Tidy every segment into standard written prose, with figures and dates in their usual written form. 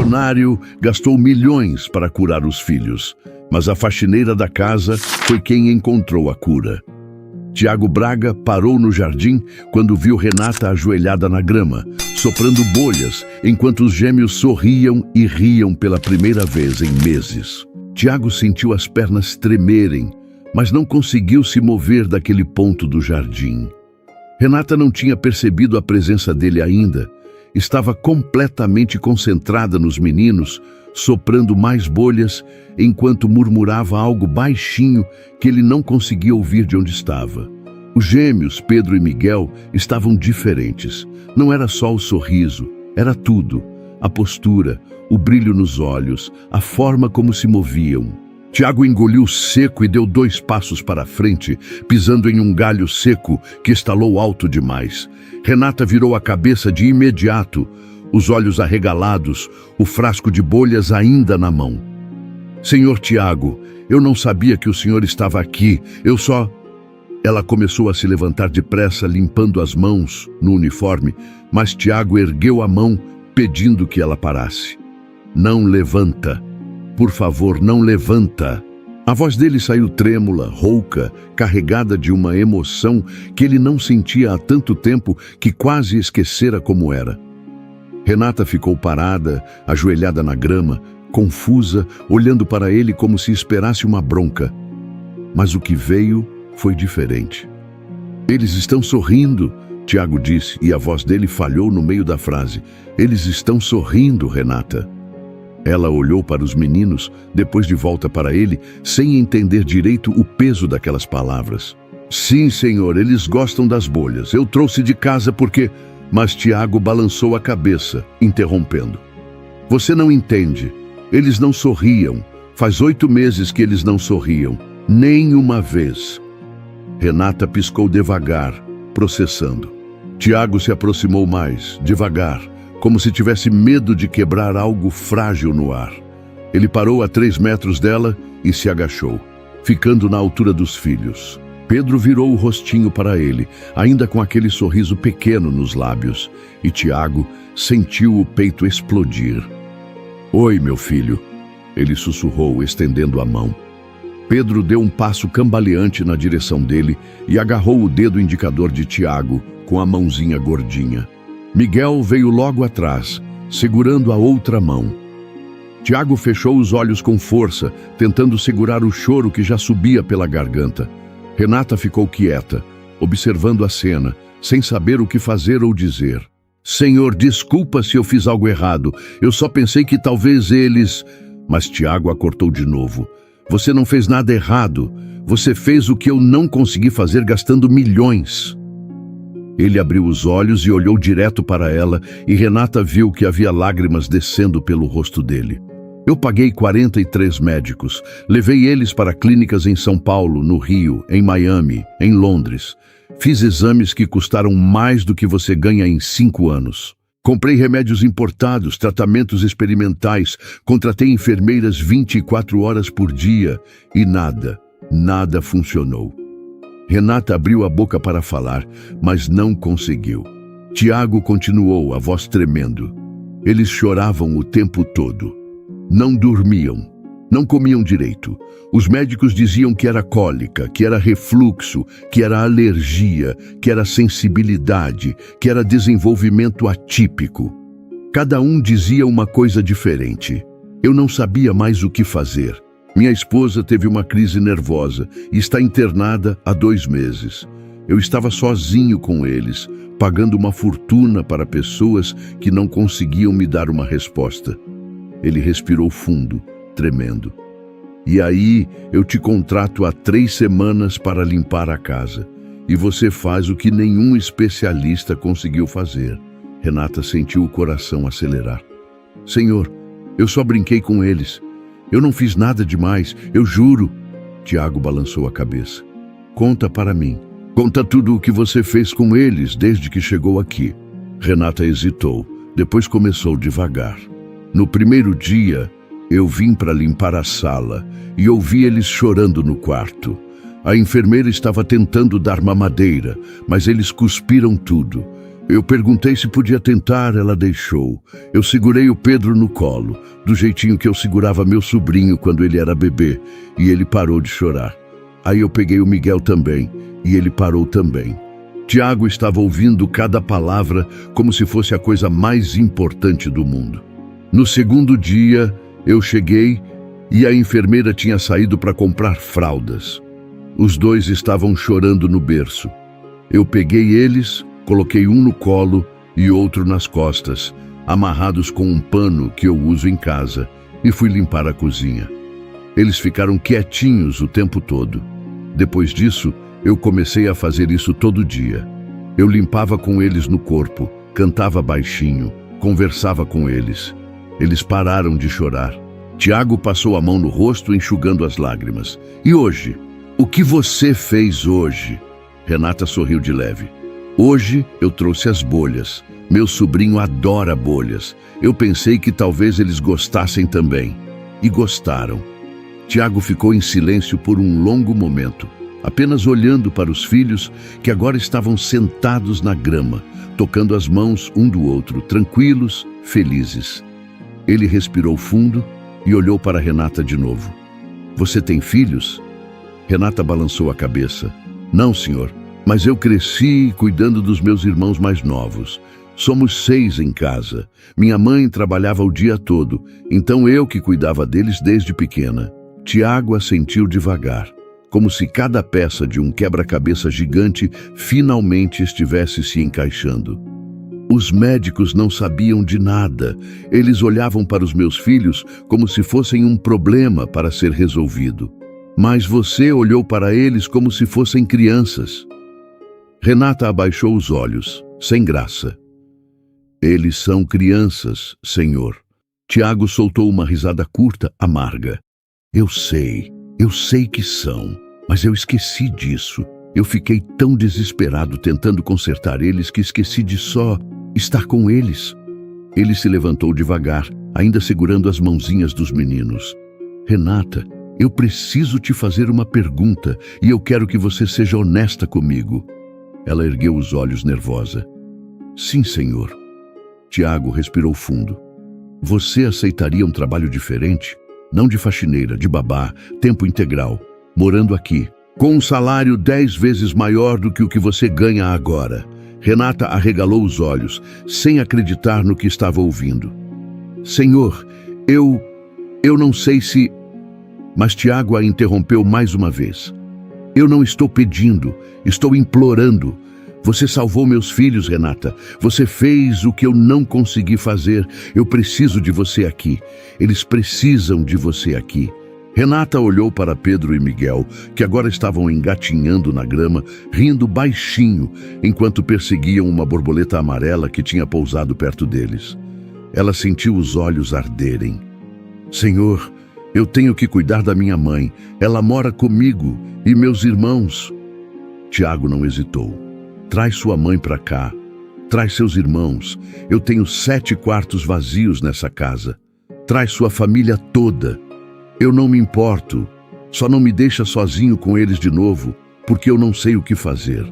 missionário gastou milhões para curar os filhos, mas a faxineira da casa foi quem encontrou a cura. Tiago Braga parou no jardim quando viu Renata ajoelhada na grama, soprando bolhas, enquanto os gêmeos sorriam e riam pela primeira vez em meses. Tiago sentiu as pernas tremerem, mas não conseguiu se mover daquele ponto do jardim. Renata não tinha percebido a presença dele ainda. Estava completamente concentrada nos meninos, soprando mais bolhas, enquanto murmurava algo baixinho que ele não conseguia ouvir de onde estava. Os gêmeos, Pedro e Miguel, estavam diferentes. Não era só o sorriso, era tudo. A postura, o brilho nos olhos, a forma como se moviam. Tiago engoliu seco e deu 2 passos para frente, pisando em um galho seco que estalou alto demais. Renata virou a cabeça de imediato, os olhos arregalados, o frasco de bolhas ainda na mão. Senhor Tiago, eu não sabia que o senhor estava aqui, Ela começou a se levantar depressa, limpando as mãos no uniforme, mas Tiago ergueu a mão, pedindo que ela parasse. Não levanta. Por favor, não levanta. A voz dele saiu trêmula, rouca, carregada de uma emoção que ele não sentia há tanto tempo que quase esquecera como era. Renata ficou parada, ajoelhada na grama, confusa, olhando para ele como se esperasse uma bronca. Mas o que veio foi diferente. Eles estão sorrindo, Tiago disse, e a voz dele falhou no meio da frase. Eles estão sorrindo, Renata. Ela olhou para os meninos, depois de volta para ele, sem entender direito o peso daquelas palavras. Sim, senhor, eles gostam das bolhas. Eu trouxe de casa porque... Mas Tiago balançou a cabeça, interrompendo. Você não entende. Eles não sorriam. Faz 8 meses que eles não sorriam. Nem uma vez. Renata piscou devagar, processando. Tiago se aproximou mais, devagar, como se tivesse medo de quebrar algo frágil no ar. Ele parou a 3 metros dela e se agachou, ficando na altura dos filhos. Pedro virou o rostinho para ele, ainda com aquele sorriso pequeno nos lábios, e Tiago sentiu o peito explodir. Oi, meu filho, ele sussurrou, estendendo a mão. Pedro deu um passo cambaleante na direção dele e agarrou o dedo indicador de Tiago com a mãozinha gordinha. Miguel veio logo atrás, segurando a outra mão. Tiago fechou os olhos com força, tentando segurar o choro que já subia pela garganta. Renata ficou quieta, observando a cena, sem saber o que fazer ou dizer. Senhor, desculpa se eu fiz algo errado. Eu só pensei que talvez eles... Mas Tiago a cortou de novo. Você não fez nada errado. Você fez o que eu não consegui fazer gastando milhões. Ele abriu os olhos e olhou direto para ela, e Renata viu que havia lágrimas descendo pelo rosto dele. Eu paguei 43 médicos. Levei eles para clínicas em São Paulo, no Rio, em Miami, em Londres. Fiz exames que custaram mais do que você ganha em 5 anos. Comprei remédios importados, tratamentos experimentais, contratei enfermeiras 24 horas por dia e nada funcionou. Renata abriu a boca para falar, mas não conseguiu. Tiago continuou, a voz tremendo. Eles choravam o tempo todo. Não dormiam, não comiam direito. Os médicos diziam que era cólica, que era refluxo, que era alergia, que era sensibilidade, que era desenvolvimento atípico. Cada um dizia uma coisa diferente. Eu não sabia mais o que fazer. Minha esposa teve uma crise nervosa e está internada há 2 meses. Eu estava sozinho com eles, pagando uma fortuna para pessoas que não conseguiam me dar uma resposta. Ele respirou fundo, tremendo. E aí eu te contrato há 3 semanas para limpar a casa. E você faz o que nenhum especialista conseguiu fazer. Renata sentiu o coração acelerar. Senhor, eu só brinquei com eles. Eu não fiz nada demais, eu juro. Tiago balançou a cabeça. Conta para mim. Conta tudo o que você fez com eles desde que chegou aqui. Renata hesitou, depois começou devagar. No primeiro dia, eu vim para limpar a sala e ouvi eles chorando no quarto. A enfermeira estava tentando dar mamadeira, mas eles cuspiram tudo. Eu perguntei se podia tentar, ela deixou. Eu segurei o Pedro no colo, do jeitinho que eu segurava meu sobrinho quando ele era bebê, e ele parou de chorar. Aí eu peguei o Miguel também, e ele parou também. Tiago estava ouvindo cada palavra como se fosse a coisa mais importante do mundo. No segundo dia, eu cheguei e a enfermeira tinha saído para comprar fraldas. Os dois estavam chorando no berço. Eu peguei eles, coloquei um no colo e outro nas costas, amarrados com um pano que eu uso em casa, e fui limpar a cozinha. Eles ficaram quietinhos o tempo todo. Depois disso, eu comecei a fazer isso todo dia. Eu limpava com eles no corpo, cantava baixinho, conversava com eles. Eles pararam de chorar. Tiago passou a mão no rosto, enxugando as lágrimas. E hoje? O que você fez hoje? Renata sorriu de leve. Hoje eu trouxe as bolhas. Meu sobrinho adora bolhas. Eu pensei que talvez eles gostassem também. E gostaram. Tiago ficou em silêncio por um longo momento, apenas olhando para os filhos que agora estavam sentados na grama, tocando as mãos um do outro, tranquilos, felizes. Ele respirou fundo e olhou para Renata de novo. Você tem filhos? Renata balançou a cabeça. Não, senhor, mas eu cresci cuidando dos meus irmãos mais novos. Somos 6 em casa. Minha mãe trabalhava o dia todo, então eu que cuidava deles desde pequena. Tiago assentiu devagar, como se cada peça de um quebra-cabeça gigante finalmente estivesse se encaixando. Os médicos não sabiam de nada. Eles olhavam para os meus filhos como se fossem um problema para ser resolvido. Mas você olhou para eles como se fossem crianças. Renata abaixou os olhos, sem graça. Eles são crianças, senhor. Tiago soltou uma risada curta, amarga. Eu sei que são, mas eu esqueci disso. Eu fiquei tão desesperado tentando consertar eles que esqueci de só estar com eles. Ele se levantou devagar, ainda segurando as mãozinhas dos meninos. Renata, eu preciso te fazer uma pergunta e eu quero que você seja honesta comigo. Ela ergueu os olhos nervosa. Sim, senhor. Tiago respirou fundo. Você aceitaria um trabalho diferente? Não de faxineira, de babá, tempo integral, morando aqui, com um salário 10 vezes maior do que o que você ganha agora. Renata arregalou os olhos, sem acreditar no que estava ouvindo. Senhor, eu não sei se... Mas Tiago a interrompeu mais uma vez. Eu não estou pedindo, estou implorando. Você salvou meus filhos, Renata. Você fez o que eu não consegui fazer. Eu preciso de você aqui. Eles precisam de você aqui. Renata olhou para Pedro e Miguel, que agora estavam engatinhando na grama, rindo baixinho, enquanto perseguiam uma borboleta amarela que tinha pousado perto deles. Ela sentiu os olhos arderem. Senhor, eu tenho que cuidar da minha mãe. Ela mora comigo e meus irmãos. Tiago não hesitou. Traz sua mãe para cá. Traz seus irmãos. Eu tenho 7 quartos vazios nessa casa. Traz sua família toda. Eu não me importo. Só não me deixa sozinho com eles de novo, porque eu não sei o que fazer.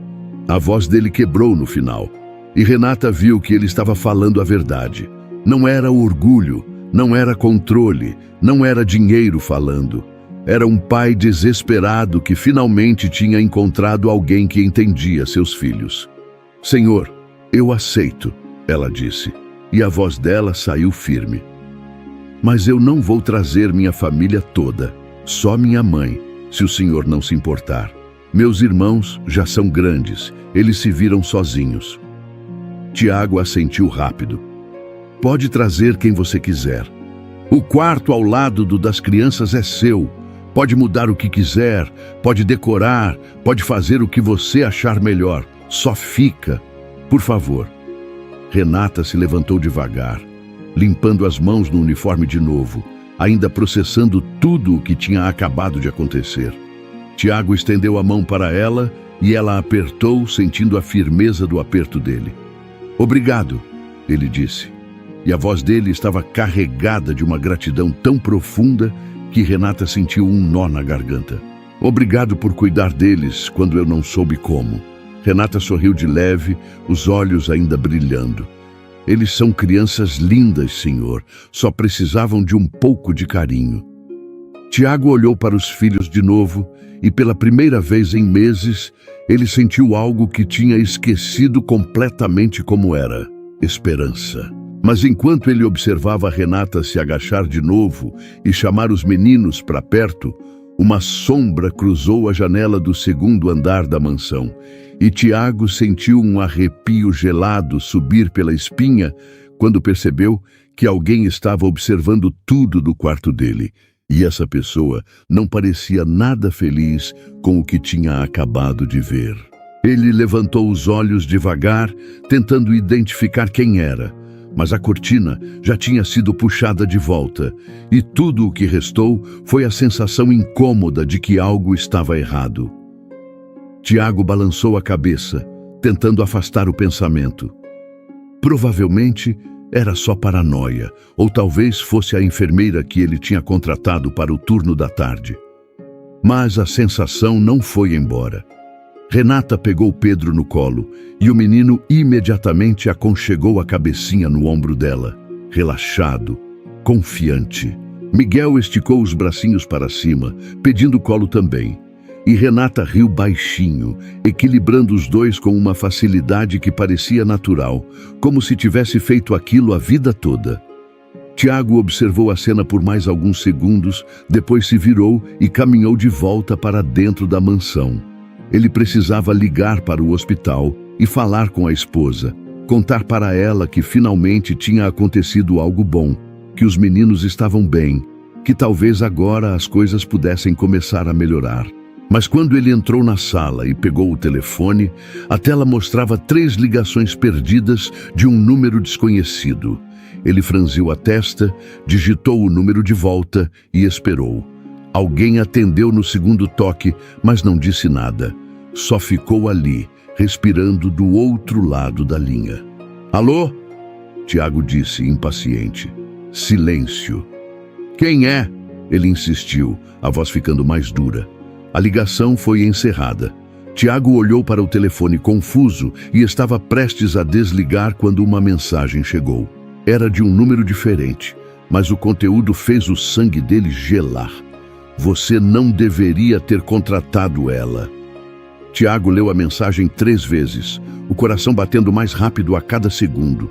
A voz dele quebrou no final. E Renata viu que ele estava falando a verdade. Não era orgulho, não era controle, não era dinheiro falando. Era um pai desesperado que finalmente tinha encontrado alguém que entendia seus filhos. Senhor, eu aceito, ela disse, e a voz dela saiu firme. Mas eu não vou trazer minha família toda, só minha mãe, se o senhor não se importar. Meus irmãos já são grandes, eles se viram sozinhos. Tiago assentiu rápido. Pode trazer quem você quiser. O quarto ao lado do das crianças é seu. Pode mudar o que quiser, pode decorar, pode fazer o que você achar melhor. Só fica, por favor. Renata se levantou devagar, limpando as mãos no uniforme de novo, ainda processando tudo o que tinha acabado de acontecer. Tiago estendeu a mão para ela e ela apertou, sentindo a firmeza do aperto dele. Obrigado, ele disse. E a voz dele estava carregada de uma gratidão tão profunda que Renata sentiu um nó na garganta. Obrigado por cuidar deles quando eu não soube como. Renata sorriu de leve, os olhos ainda brilhando. Eles são crianças lindas, senhor. Só precisavam de um pouco de carinho. Tiago olhou para os filhos de novo e, pela primeira vez em meses, ele sentiu algo que tinha esquecido completamente como era: esperança. Mas enquanto ele observava Renata se agachar de novo e chamar os meninos para perto, uma sombra cruzou a janela do segundo andar da mansão, e Tiago sentiu um arrepio gelado subir pela espinha quando percebeu que alguém estava observando tudo do quarto dele, e essa pessoa não parecia nada feliz com o que tinha acabado de ver. Ele levantou os olhos devagar, tentando identificar quem era, mas a cortina já tinha sido puxada de volta, e tudo o que restou foi a sensação incômoda de que algo estava errado. Tiago balançou a cabeça, tentando afastar o pensamento. Provavelmente era só paranoia, ou talvez fosse a enfermeira que ele tinha contratado para o turno da tarde. Mas a sensação não foi embora. Renata pegou Pedro no colo e o menino imediatamente aconchegou a cabecinha no ombro dela, relaxado, confiante. Miguel esticou os bracinhos para cima, pedindo colo também. E Renata riu baixinho, equilibrando os dois com uma facilidade que parecia natural, como se tivesse feito aquilo a vida toda. Tiago observou a cena por mais alguns segundos, depois se virou e caminhou de volta para dentro da mansão. Ele precisava ligar para o hospital e falar com a esposa, contar para ela que finalmente tinha acontecido algo bom, que os meninos estavam bem, que talvez agora as coisas pudessem começar a melhorar. Mas quando ele entrou na sala e pegou o telefone, a tela mostrava 3 ligações perdidas de um número desconhecido. Ele franziu a testa, digitou o número de volta e esperou. Alguém atendeu no segundo toque, mas não disse nada. Só ficou ali, respirando do outro lado da linha. Alô? Tiago disse, impaciente. Silêncio. Quem é? Ele insistiu, a voz ficando mais dura. A ligação foi encerrada. Tiago olhou para o telefone confuso e estava prestes a desligar quando uma mensagem chegou. Era de um número diferente, mas o conteúdo fez o sangue dele gelar. Você não deveria ter contratado ela. Tiago leu a mensagem 3 vezes, o coração batendo mais rápido a cada segundo.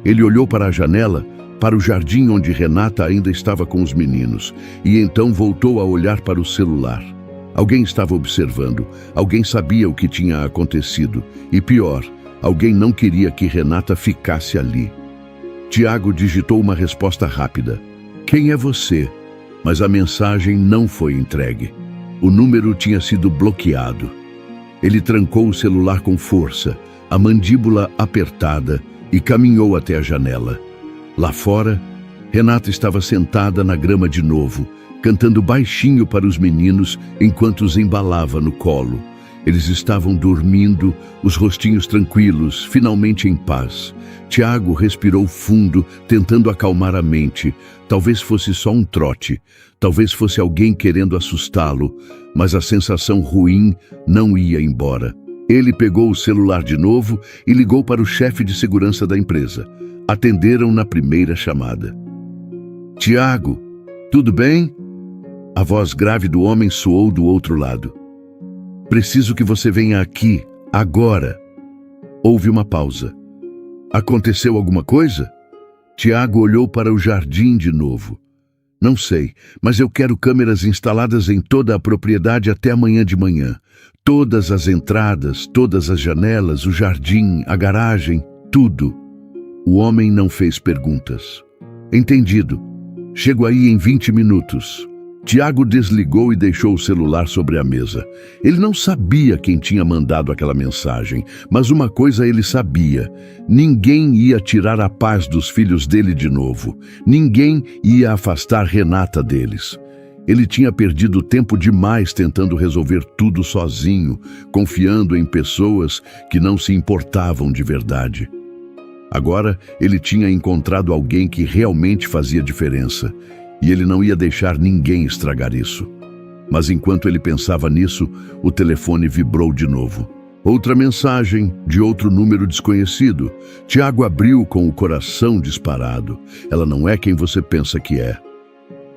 Ele olhou para a janela, para o jardim onde Renata ainda estava com os meninos, e então voltou a olhar para o celular. Alguém estava observando, alguém sabia o que tinha acontecido, e pior, alguém não queria que Renata ficasse ali. Tiago digitou uma resposta rápida. Quem é você? Mas a mensagem não foi entregue. O número tinha sido bloqueado. Ele trancou o celular com força, a mandíbula apertada, e caminhou até a janela. Lá fora, Renata estava sentada na grama de novo, cantando baixinho para os meninos enquanto os embalava no colo. Eles estavam dormindo, os rostinhos tranquilos, finalmente em paz. Tiago respirou fundo, tentando acalmar a mente. Talvez fosse só um trote, talvez fosse alguém querendo assustá-lo, mas a sensação ruim não ia embora. Ele pegou o celular de novo e ligou para o chefe de segurança da empresa. Atenderam na primeira chamada. Tiago, tudo bem? A voz grave do homem soou do outro lado. Preciso que você venha aqui, agora. Houve uma pausa. Aconteceu alguma coisa? Tiago olhou para o jardim de novo. Não sei, mas eu quero câmeras instaladas em toda a propriedade até amanhã de manhã. Todas as entradas, todas as janelas, o jardim, a garagem, tudo. O homem não fez perguntas. Entendido. Chego aí em 20 minutos. Tiago desligou e deixou o celular sobre a mesa. Ele não sabia quem tinha mandado aquela mensagem, mas uma coisa ele sabia: ninguém ia tirar a paz dos filhos dele de novo. Ninguém ia afastar Renata deles. Ele tinha perdido tempo demais tentando resolver tudo sozinho, confiando em pessoas que não se importavam de verdade. Agora ele tinha encontrado alguém que realmente fazia diferença. E ele não ia deixar ninguém estragar isso. Mas enquanto ele pensava nisso, o telefone vibrou de novo. Outra mensagem, de outro número desconhecido. Tiago abriu com o coração disparado. Ela não é quem você pensa que é.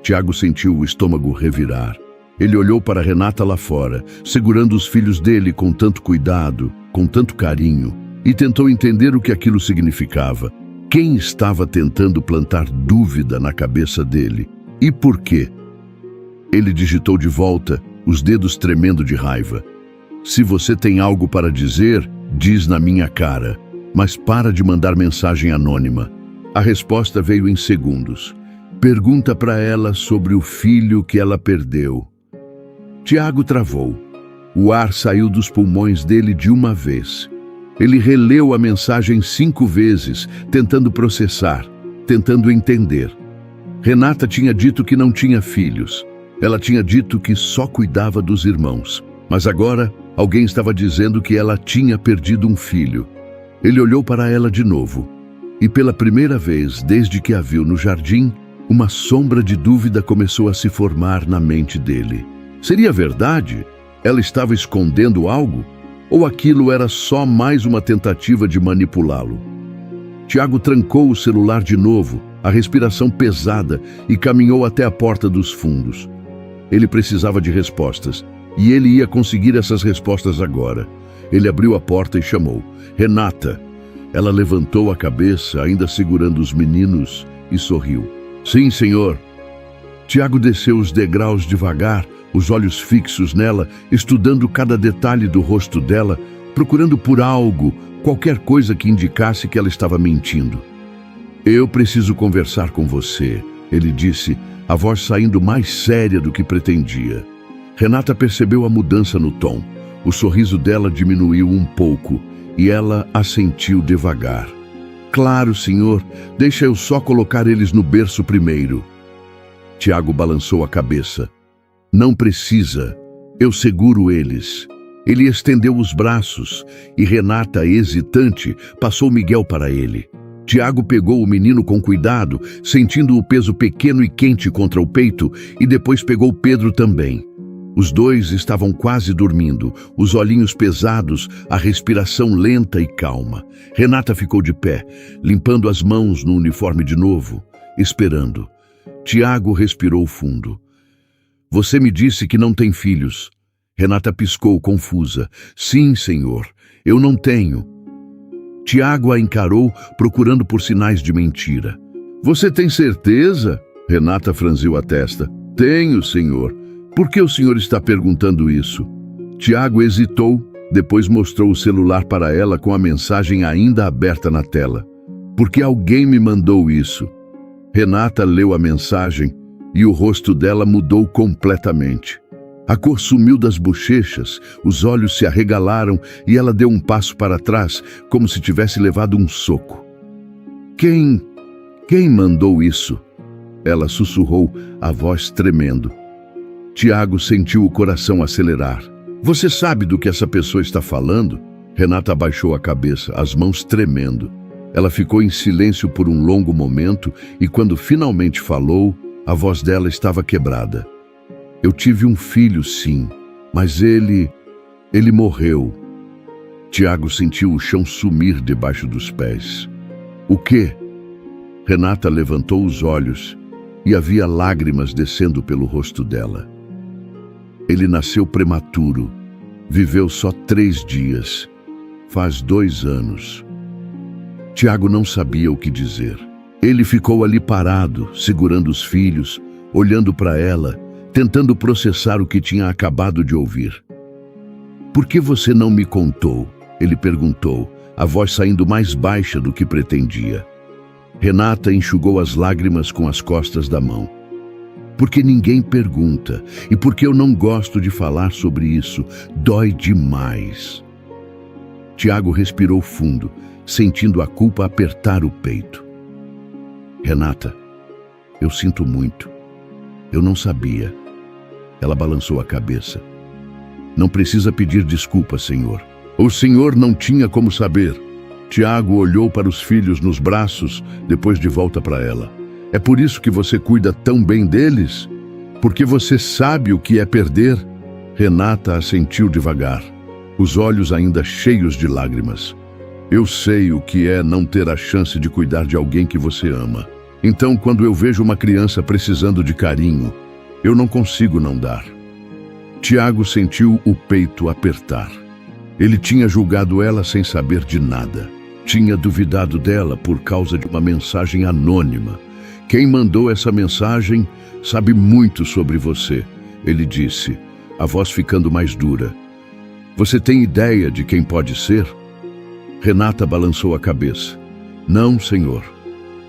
Tiago sentiu o estômago revirar. Ele olhou para Renata lá fora, segurando os filhos dele com tanto cuidado, com tanto carinho, e tentou entender o que aquilo significava. Quem estava tentando plantar dúvida na cabeça dele? E por quê? Ele digitou de volta, os dedos tremendo de raiva. Se você tem algo para dizer, diz na minha cara, mas para de mandar mensagem anônima. A resposta veio em segundos. Pergunta para ela sobre o filho que ela perdeu. Tiago travou. O ar saiu dos pulmões dele de uma vez. Ele releu a mensagem 5 vezes, tentando processar, tentando entender. Renata tinha dito que não tinha filhos. Ela tinha dito que só cuidava dos irmãos. Mas agora, alguém estava dizendo que ela tinha perdido um filho. Ele olhou para ela de novo. E pela primeira vez, desde que a viu no jardim, uma sombra de dúvida começou a se formar na mente dele. Seria verdade? Ela estava escondendo algo? Ou aquilo era só mais uma tentativa de manipulá-lo? Tiago trancou o celular de novo, a respiração pesada, e caminhou até a porta dos fundos. Ele precisava de respostas, e ele ia conseguir essas respostas agora. Ele abriu a porta e chamou. Renata. Ela levantou a cabeça, ainda segurando os meninos, e sorriu. Sim, senhor. Tiago desceu os degraus devagar, os olhos fixos nela, estudando cada detalhe do rosto dela, procurando por algo, qualquer coisa que indicasse que ela estava mentindo. Eu preciso conversar com você, ele disse, a voz saindo mais séria do que pretendia. Renata percebeu a mudança no tom. O sorriso dela diminuiu um pouco e ela assentiu devagar. Claro, senhor, deixa eu só colocar eles no berço primeiro. Tiago balançou a cabeça. Não precisa, eu seguro eles. Ele estendeu os braços e Renata, hesitante, passou Miguel para ele. Tiago pegou o menino com cuidado, sentindo o peso pequeno e quente contra o peito, e depois pegou Pedro também. Os dois estavam quase dormindo, os olhinhos pesados, a respiração lenta e calma. Renata ficou de pé, limpando as mãos no uniforme de novo, esperando. Tiago respirou fundo. Você me disse que não tem filhos. Renata piscou, confusa. Sim, senhor, eu não tenho. Tiago a encarou, procurando por sinais de mentira. Você tem certeza? Renata franziu a testa. Tenho, senhor. Por que o senhor está perguntando isso? Tiago hesitou, depois mostrou o celular para ela com a mensagem ainda aberta na tela. Porque alguém me mandou isso. Renata leu a mensagem e o rosto dela mudou completamente. A cor sumiu das bochechas, os olhos se arregalaram e ela deu um passo para trás, como se tivesse levado um soco. Quem mandou isso? Ela sussurrou, a voz tremendo. Tiago sentiu o coração acelerar. Você sabe do que essa pessoa está falando? Renata abaixou a cabeça, as mãos tremendo. Ela ficou em silêncio por um longo momento e quando finalmente falou, a voz dela estava quebrada. Eu tive um filho, sim, mas ele morreu. Tiago sentiu o chão sumir debaixo dos pés. O quê? Renata levantou os olhos e havia lágrimas descendo pelo rosto dela. Ele nasceu prematuro, viveu só 3 dias, faz 2 anos. Tiago não sabia o que dizer. Ele ficou ali parado, segurando os filhos, olhando para ela, tentando processar o que tinha acabado de ouvir. Por que você não me contou? Ele perguntou, a voz saindo mais baixa do que pretendia. Renata enxugou as lágrimas com as costas da mão. Porque ninguém pergunta, e porque eu não gosto de falar sobre isso, dói demais. Tiago respirou fundo, sentindo a culpa apertar o peito. Renata, eu sinto muito. Eu não sabia. Ela balançou a cabeça. Não precisa pedir desculpa, senhor. O senhor não tinha como saber. Tiago olhou para os filhos nos braços, depois de volta para ela. É por isso que você cuida tão bem deles? Porque você sabe o que é perder? Renata assentiu devagar. os olhos ainda cheios de lágrimas. Eu sei o que é não ter a chance de cuidar de alguém que você ama. Então, quando eu vejo uma criança precisando de carinho, eu não consigo não dar. Tiago sentiu o peito apertar. Ele tinha julgado ela sem saber de nada. Tinha duvidado dela por causa de uma mensagem anônima. Quem mandou essa mensagem sabe muito sobre você, ele disse, a voz ficando mais dura. Você tem ideia de quem pode ser? Renata balançou a cabeça. Não, senhor.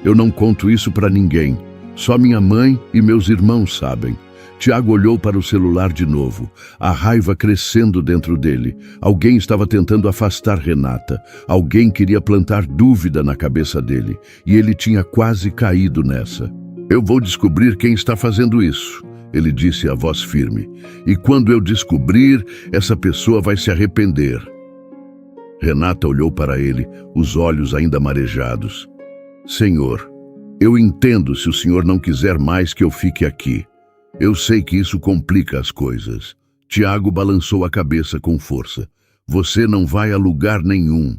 Eu não conto isso para ninguém. Só minha mãe e meus irmãos sabem. Tiago olhou para o celular de novo, a raiva crescendo dentro dele. Alguém estava tentando afastar Renata. Alguém queria plantar dúvida na cabeça dele. E ele tinha quase caído nessa. Eu vou descobrir quem está fazendo isso, ele disse a voz firme. E quando eu descobrir, essa pessoa vai se arrepender. Renata olhou para ele, os olhos ainda marejados. Senhor, eu entendo se o senhor não quiser mais que eu fique aqui. Eu sei que isso complica as coisas. Tiago balançou a cabeça com força. Você não vai a lugar nenhum.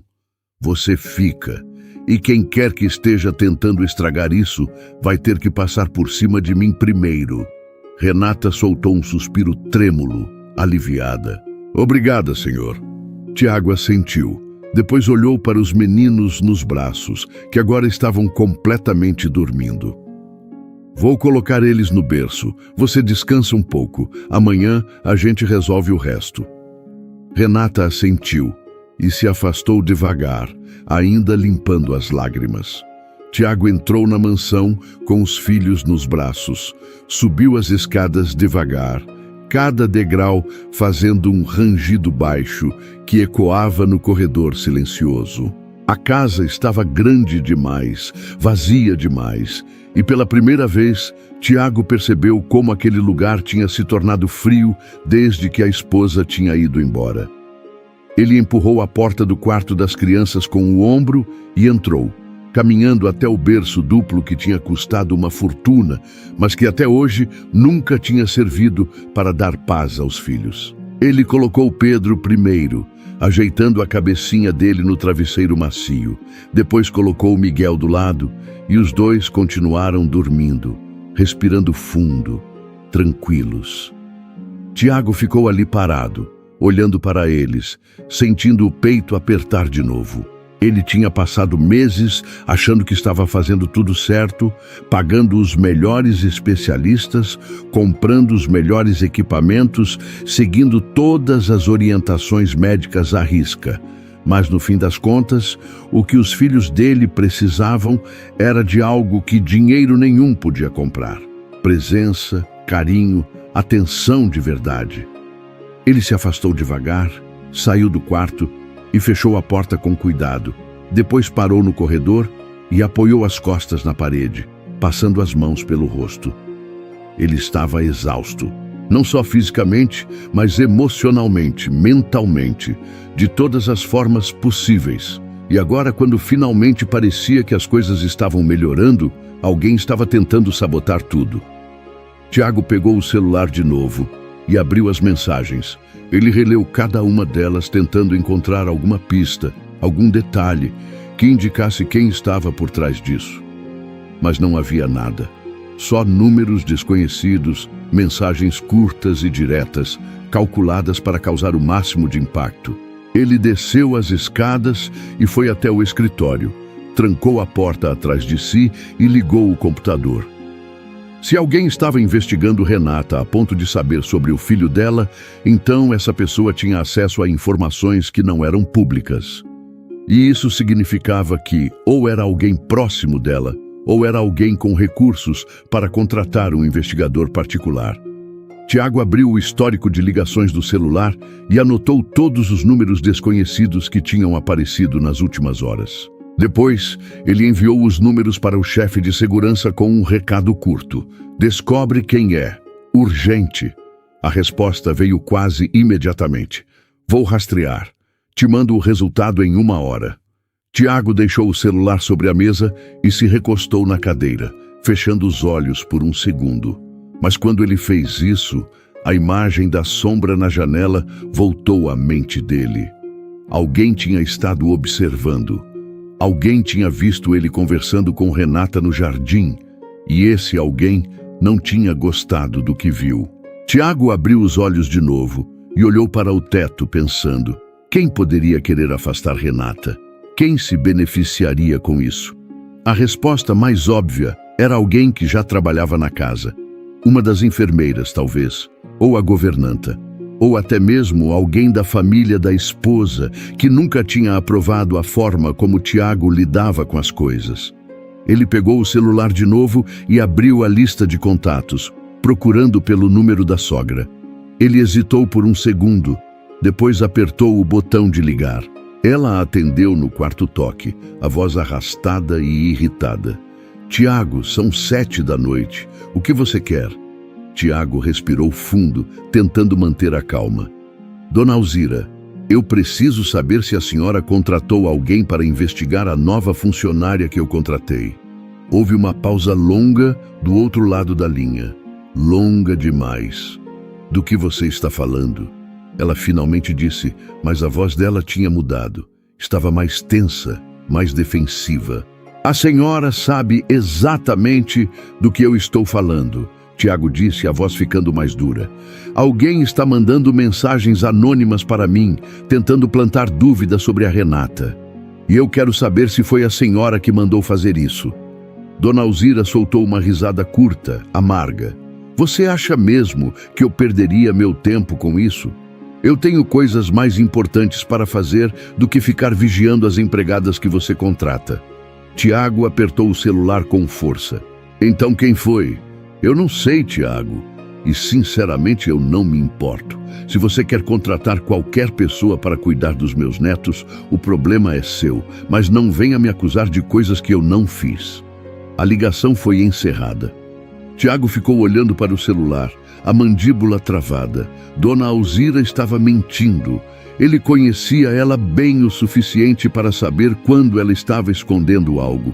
Você fica. E quem quer que esteja tentando estragar isso, vai ter que passar por cima de mim primeiro. Renata soltou um suspiro trêmulo, aliviada. Obrigada, senhor. Tiago assentiu. Depois olhou para os meninos nos braços, que agora estavam completamente dormindo. Vou colocar eles no berço. Você descansa um pouco. Amanhã a gente resolve o resto. Renata assentiu e se afastou devagar, ainda limpando as lágrimas. Tiago entrou na mansão com os filhos nos braços. Subiu as escadas devagar, cada degrau fazendo um rangido baixo que ecoava no corredor silencioso. A casa estava grande demais, vazia demais, e pela primeira vez, Tiago percebeu como aquele lugar tinha se tornado frio desde que a esposa tinha ido embora. Ele empurrou a porta do quarto das crianças com o ombro e entrou, caminhando até o berço duplo que tinha custado uma fortuna, mas que até hoje nunca tinha servido para dar paz aos filhos. Ele colocou Pedro primeiro, ajeitando a cabecinha dele no travesseiro macio. Depois colocou Miguel do lado e os dois continuaram dormindo, respirando fundo, tranquilos. Tiago ficou ali parado, olhando para eles, sentindo o peito apertar de novo. Ele tinha passado meses achando que estava fazendo tudo certo, pagando os melhores especialistas, comprando os melhores equipamentos, seguindo todas as orientações médicas à risca. Mas, no fim das contas, o que os filhos dele precisavam era de algo que dinheiro nenhum podia comprar. Presença, carinho, atenção de verdade. Ele se afastou devagar, saiu do quarto e fechou a porta com cuidado. Depois parou no corredor e apoiou as costas na parede, passando as mãos pelo rosto. Ele estava exausto, não só fisicamente, mas emocionalmente, mentalmente, de todas as formas possíveis. E agora, quando finalmente parecia que as coisas estavam melhorando, alguém estava tentando sabotar tudo. Tiago pegou o celular de novo e abriu as mensagens. Ele releu cada uma delas, tentando encontrar alguma pista, algum detalhe que indicasse quem estava por trás disso. Mas não havia nada. Só números desconhecidos, mensagens curtas e diretas, calculadas para causar o máximo de impacto. Ele desceu as escadas e foi até o escritório, trancou a porta atrás de si e ligou o computador. Se alguém estava investigando Renata a ponto de saber sobre o filho dela, então essa pessoa tinha acesso a informações que não eram públicas. E isso significava que ou era alguém próximo dela, ou era alguém com recursos para contratar um investigador particular. Tiago abriu o histórico de ligações do celular e anotou todos os números desconhecidos que tinham aparecido nas últimas horas. Depois, ele enviou os números para o chefe de segurança com um recado curto. Descobre quem é. Urgente. A resposta veio quase imediatamente. Vou rastrear. Te mando o resultado em 1 hora. Tiago deixou o celular sobre a mesa e se recostou na cadeira, fechando os olhos por um segundo. Mas quando ele fez isso, A imagem da sombra na janela voltou à mente dele. Alguém tinha estado observando. Alguém tinha visto ele conversando com Renata no jardim, e esse alguém não tinha gostado do que viu. Tiago abriu os olhos de novo e olhou para o teto pensando: quem poderia querer afastar Renata? Quem se beneficiaria com isso? A resposta mais óbvia era alguém que já trabalhava na casa. Uma das enfermeiras, talvez, ou a governanta, ou até mesmo alguém da família da esposa que nunca tinha aprovado a forma como Tiago lidava com as coisas. Ele pegou o celular de novo e abriu a lista de contatos, procurando pelo número da sogra. Ele hesitou por um segundo, depois apertou o botão de ligar. Ela atendeu no quarto toque, a voz arrastada e irritada. Tiago, são 7 da noite. O que você quer? Tiago respirou fundo, tentando manter a calma. Dona Alzira, eu preciso saber se a senhora contratou alguém para investigar a nova funcionária que eu contratei. Houve uma pausa longa do outro lado da linha. Longa demais. Do que você está falando? Ela finalmente disse, mas a voz dela tinha mudado. Estava mais tensa, mais defensiva. A senhora sabe exatamente do que eu estou falando, Tiago disse, a voz ficando mais dura. Alguém está mandando mensagens anônimas para mim, tentando plantar dúvidas sobre a Renata. E eu quero saber se foi a senhora que mandou fazer isso. Dona Alzira soltou uma risada curta, amarga. Você acha mesmo que eu perderia meu tempo com isso? Eu tenho coisas mais importantes para fazer do que ficar vigiando as empregadas que você contrata. Tiago apertou o celular com força. Então quem foi? Eu não sei, Tiago. E sinceramente eu não me importo. Se você quer contratar qualquer pessoa para cuidar dos meus netos, o problema é seu, mas não venha me acusar de coisas que eu não fiz. A ligação foi encerrada. Tiago ficou olhando para o celular, a mandíbula travada. Dona Alzira estava mentindo. Ele conhecia ela bem o suficiente para saber quando ela estava escondendo algo.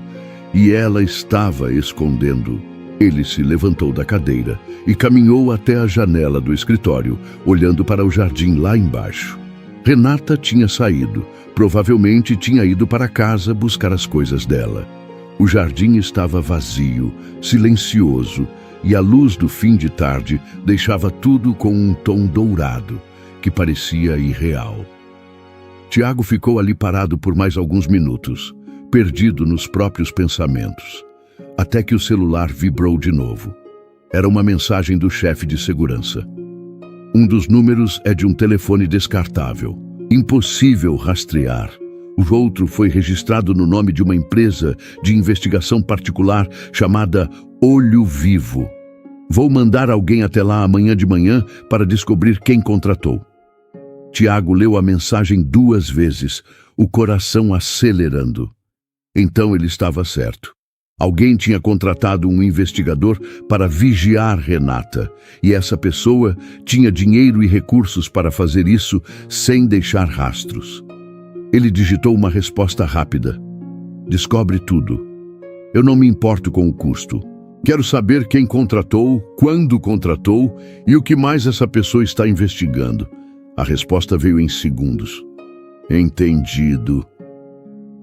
E ela estava escondendo. Ele se levantou da cadeira e caminhou até a janela do escritório, olhando para o jardim lá embaixo. Renata tinha saído. Provavelmente tinha ido para casa buscar as coisas dela. O jardim estava vazio, silencioso, e a luz do fim de tarde deixava tudo com um tom dourado, que parecia irreal. Tiago ficou ali parado por mais alguns minutos, perdido nos próprios pensamentos, até que o celular vibrou de novo. Era uma mensagem do chefe de segurança. Um dos números é de um telefone descartável, impossível rastrear. O outro foi registrado no nome de uma empresa de investigação particular chamada Olho Vivo. Vou mandar alguém até lá amanhã de manhã para descobrir quem contratou. Tiago leu a mensagem 2 vezes, o coração acelerando. Então ele estava certo. Alguém tinha contratado um investigador para vigiar Renata, e essa pessoa tinha dinheiro e recursos para fazer isso sem deixar rastros. Ele digitou uma resposta rápida. Descobre tudo. Eu não me importo com o custo. Quero saber quem contratou, quando contratou e o que mais essa pessoa está investigando. A resposta veio em segundos. Entendido.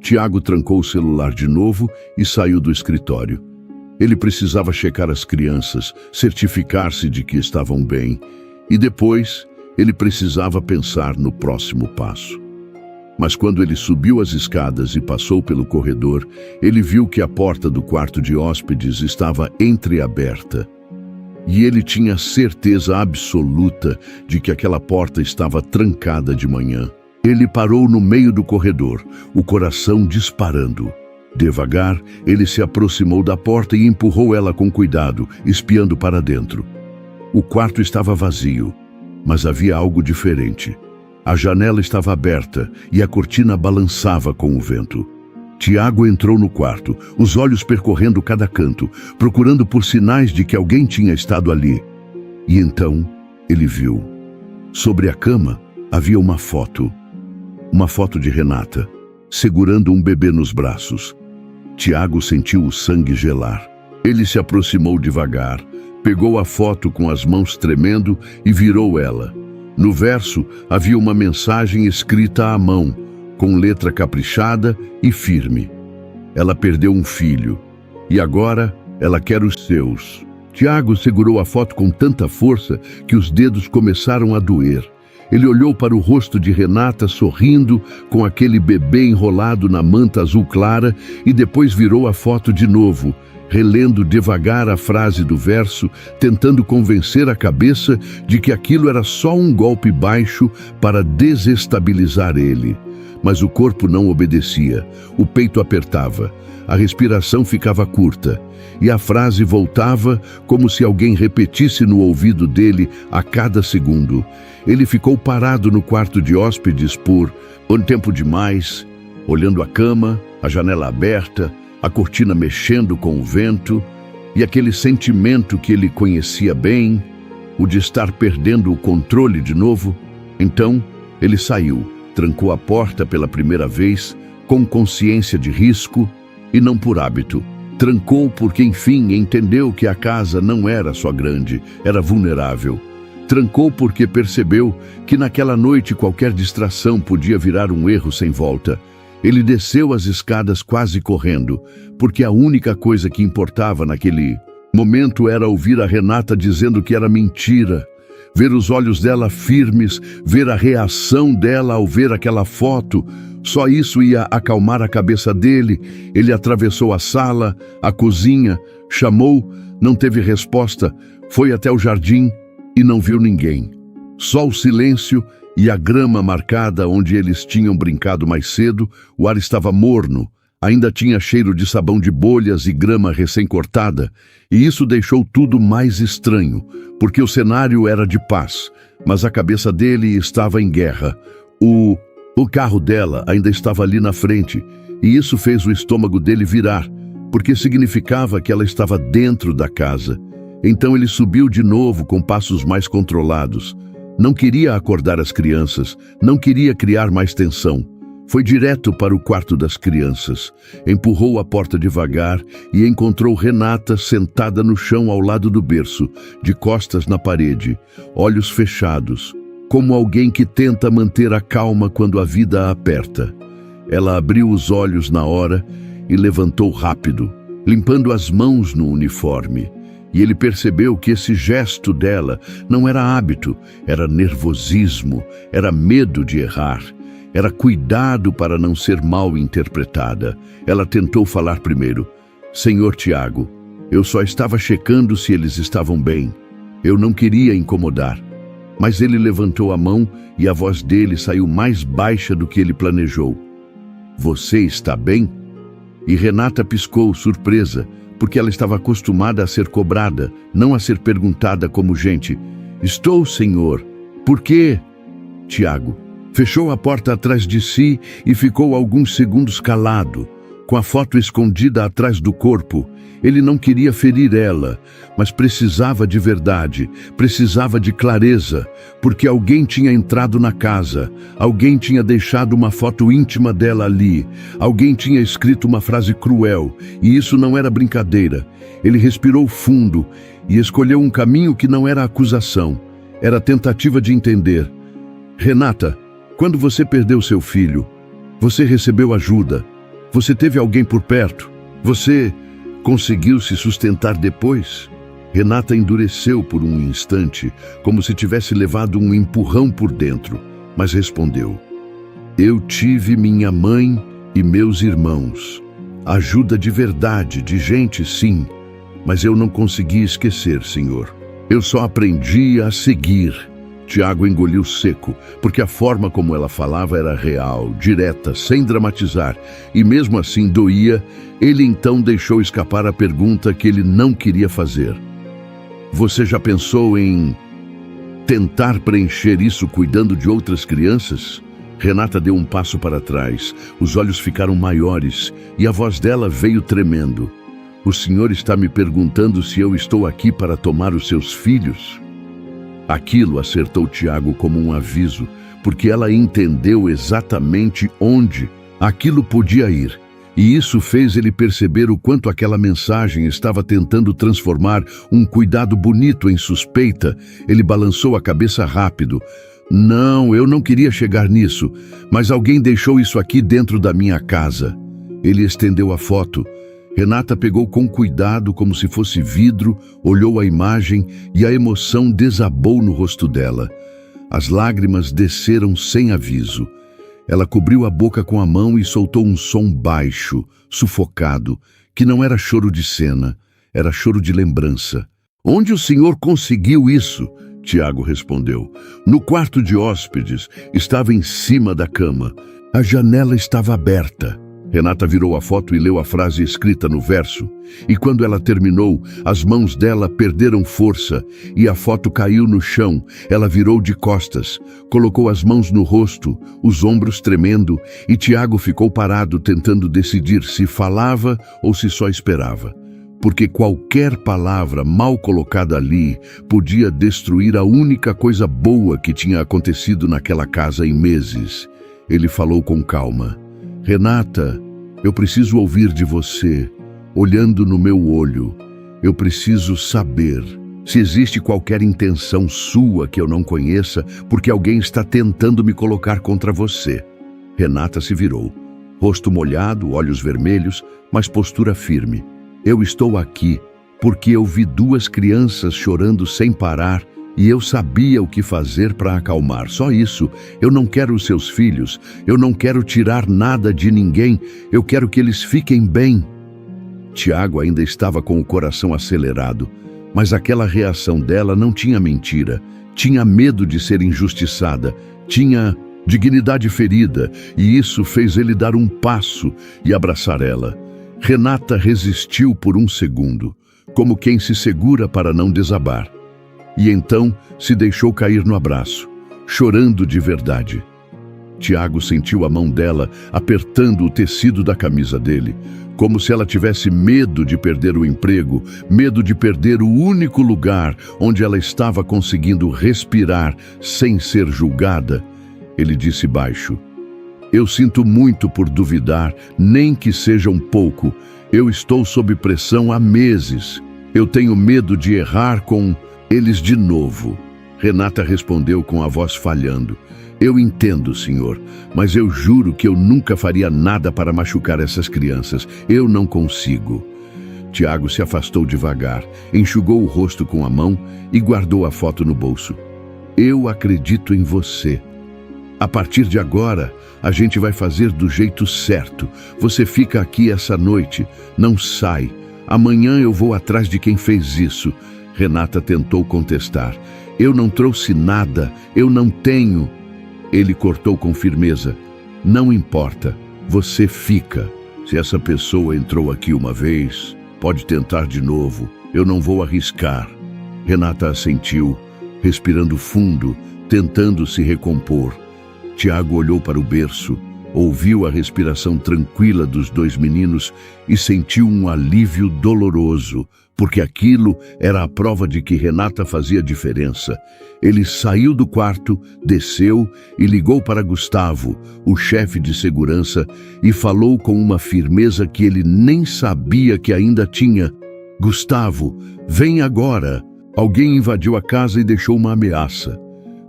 Tiago trancou o celular de novo e saiu do escritório. Ele precisava checar as crianças, certificar-se de que estavam bem, e depois ele precisava pensar no próximo passo. Mas quando ele subiu as escadas e passou pelo corredor, ele viu que a porta do quarto de hóspedes estava entreaberta. E ele tinha certeza absoluta de que aquela porta estava trancada de manhã. Ele parou no meio do corredor, o coração disparando. Devagar, ele se aproximou da porta e empurrou ela com cuidado, espiando para dentro. O quarto estava vazio, mas havia algo diferente. A janela estava aberta e a cortina balançava com o vento. Tiago entrou no quarto, os olhos percorrendo cada canto, procurando por sinais de que alguém tinha estado ali. E então ele viu. Sobre a cama havia uma foto de Renata, segurando um bebê nos braços. Tiago sentiu o sangue gelar. Ele se aproximou devagar, Pegou a foto com as mãos tremendo e virou ela. No verso havia uma mensagem escrita à mão, com letra caprichada e firme. Ela perdeu um filho, e agora ela quer os seus. Tiago segurou a foto com tanta força que os dedos começaram a doer. Ele olhou para o rosto de Renata sorrindo, com aquele bebê enrolado na manta azul clara, e depois virou a foto de novo, relendo devagar a frase do verso, tentando convencer a cabeça de que aquilo era só um golpe baixo para desestabilizar ele. Mas o corpo não obedecia, o peito apertava, a respiração ficava curta, e a frase voltava como se alguém repetisse no ouvido dele a cada segundo. Ele ficou parado no quarto de hóspedes por um tempo demais, olhando a cama, a janela aberta, a cortina mexendo com o vento, e aquele sentimento que ele conhecia bem, o de estar perdendo o controle de novo. Então, ele saiu, trancou a porta pela primeira vez, com consciência de risco e não por hábito. Trancou porque, enfim, entendeu que a casa não era só grande, era vulnerável. Trancou porque percebeu que naquela noite qualquer distração podia virar um erro sem volta. Ele desceu as escadas quase correndo, porque a única coisa que importava naquele momento era ouvir a Renata dizendo que era mentira. Ver os olhos dela firmes, ver a reação dela ao ver aquela foto. Só isso ia acalmar a cabeça dele. Ele atravessou a sala, a cozinha, chamou, não teve resposta, foi até o jardim e não viu ninguém. Só o silêncio e a grama marcada onde eles tinham brincado mais cedo. O ar estava morno, ainda tinha cheiro de sabão de bolhas e grama recém-cortada, e isso deixou tudo mais estranho, porque o cenário era de paz, mas a cabeça dele estava em guerra. O carro dela ainda estava ali na frente, e isso fez o estômago dele virar, porque significava que ela estava dentro da casa. Então ele subiu de novo com passos mais controlados. Não queria acordar as crianças, não queria criar mais tensão. Foi direto para o quarto das crianças, empurrou a porta devagar e encontrou Renata sentada no chão ao lado do berço, de costas na parede, olhos fechados, como alguém que tenta manter a calma quando a vida a aperta. Ela abriu os olhos na hora e levantou rápido, limpando as mãos no uniforme. E ele percebeu que esse gesto dela não era hábito, era nervosismo, era medo de errar, era cuidado para não ser mal interpretada. Ela tentou falar primeiro. Senhor Tiago, eu só estava checando se eles estavam bem. Eu não queria incomodar. Mas ele levantou a mão e a voz dele saiu mais baixa do que ele planejou. Você está bem? E Renata piscou, surpresa, porque ela estava acostumada a ser cobrada, não a ser perguntada como gente. Estou, senhor. Por quê? Tiago fechou a porta atrás de si e ficou alguns segundos calado, com a foto escondida atrás do corpo. Ele não queria ferir ela, mas precisava de verdade, precisava de clareza, porque alguém tinha entrado na casa, alguém tinha deixado uma foto íntima dela ali, alguém tinha escrito uma frase cruel, e isso não era brincadeira. Ele respirou fundo e escolheu um caminho que não era acusação, era tentativa de entender. Renata, quando você perdeu seu filho, você recebeu ajuda, você teve alguém por perto, você conseguiu se sustentar depois? Renata endureceu por um instante, como se tivesse levado um empurrão por dentro, mas respondeu: eu tive minha mãe e meus irmãos. Ajuda de verdade, de gente, sim, mas eu não consegui esquecer, senhor. Eu só aprendi a seguir. Tiago engoliu seco, porque a forma como ela falava era real, direta, sem dramatizar, e mesmo assim doía. Ele então deixou escapar a pergunta que ele não queria fazer. Você já pensou em tentar preencher isso cuidando de outras crianças? Renata deu um passo para trás, os olhos ficaram maiores e a voz dela veio tremendo. O senhor está me perguntando se eu estou aqui para tomar os seus filhos? Aquilo acertou Tiago como um aviso, porque ela entendeu exatamente onde aquilo podia ir. E isso fez ele perceber o quanto aquela mensagem estava tentando transformar um cuidado bonito em suspeita. Ele balançou a cabeça rápido. Não, eu não queria chegar nisso, mas alguém deixou isso aqui dentro da minha casa. Ele estendeu a foto. Renata pegou com cuidado, como se fosse vidro, olhou a imagem e a emoção desabou no rosto dela. As lágrimas desceram sem aviso. Ela cobriu a boca com a mão e soltou um som baixo, sufocado, que não era choro de cena, era choro de lembrança. Onde o senhor conseguiu isso? Tiago respondeu. No quarto de hóspedes, estava em cima da cama. A janela estava aberta. Renata virou a foto e leu a frase escrita no verso. E quando ela terminou, as mãos dela perderam força e a foto caiu no chão. Ela virou de costas, colocou as mãos no rosto, os ombros tremendo, e Tiago ficou parado tentando decidir se falava ou se só esperava. Porque qualquer palavra mal colocada ali podia destruir a única coisa boa que tinha acontecido naquela casa em meses. Ele falou com calma. Renata, eu preciso ouvir de você, olhando no meu olho. Eu preciso saber se existe qualquer intenção sua que eu não conheça, porque alguém está tentando me colocar contra você. Renata se virou, rosto molhado, olhos vermelhos, mas postura firme. Eu estou aqui porque eu vi 2 crianças chorando sem parar e eu sabia o que fazer para acalmar. Só isso. Eu não quero os seus filhos. Eu não quero tirar nada de ninguém. Eu quero que eles fiquem bem. Tiago ainda estava com o coração acelerado, mas aquela reação dela não tinha mentira. Tinha medo de ser injustiçada. Tinha dignidade ferida, e isso fez ele dar um passo e abraçar ela. Renata resistiu por um segundo, como quem se segura para não desabar. E então se deixou cair no abraço, chorando de verdade. Tiago sentiu a mão dela apertando o tecido da camisa dele, como se ela tivesse medo de perder o emprego, medo de perder o único lugar onde ela estava conseguindo respirar sem ser julgada. Ele disse baixo: eu sinto muito por duvidar, nem que seja um pouco. Eu estou sob pressão há meses. Eu tenho medo de errar com eles de novo. Renata respondeu com a voz falhando. Eu entendo, senhor, mas eu juro que eu nunca faria nada para machucar essas crianças. Eu não consigo. Tiago se afastou devagar, enxugou o rosto com a mão e guardou a foto no bolso. Eu acredito em você. A partir de agora, a gente vai fazer do jeito certo. Você fica aqui essa noite, não sai. Amanhã eu vou atrás de quem fez isso. Renata tentou contestar. Eu não trouxe nada, eu não tenho. Ele cortou com firmeza. Não importa, você fica. Se essa pessoa entrou aqui uma vez, pode tentar de novo. Eu não vou arriscar. Renata assentiu, respirando fundo, tentando se recompor. Tiago olhou para o berço, ouviu a respiração tranquila dos 2 meninos e sentiu um alívio doloroso, porque aquilo era a prova de que Renata fazia diferença. Ele saiu do quarto, desceu e ligou para Gustavo, o chefe de segurança, e falou com uma firmeza que ele nem sabia que ainda tinha. Gustavo, vem agora. Alguém invadiu a casa e deixou uma ameaça.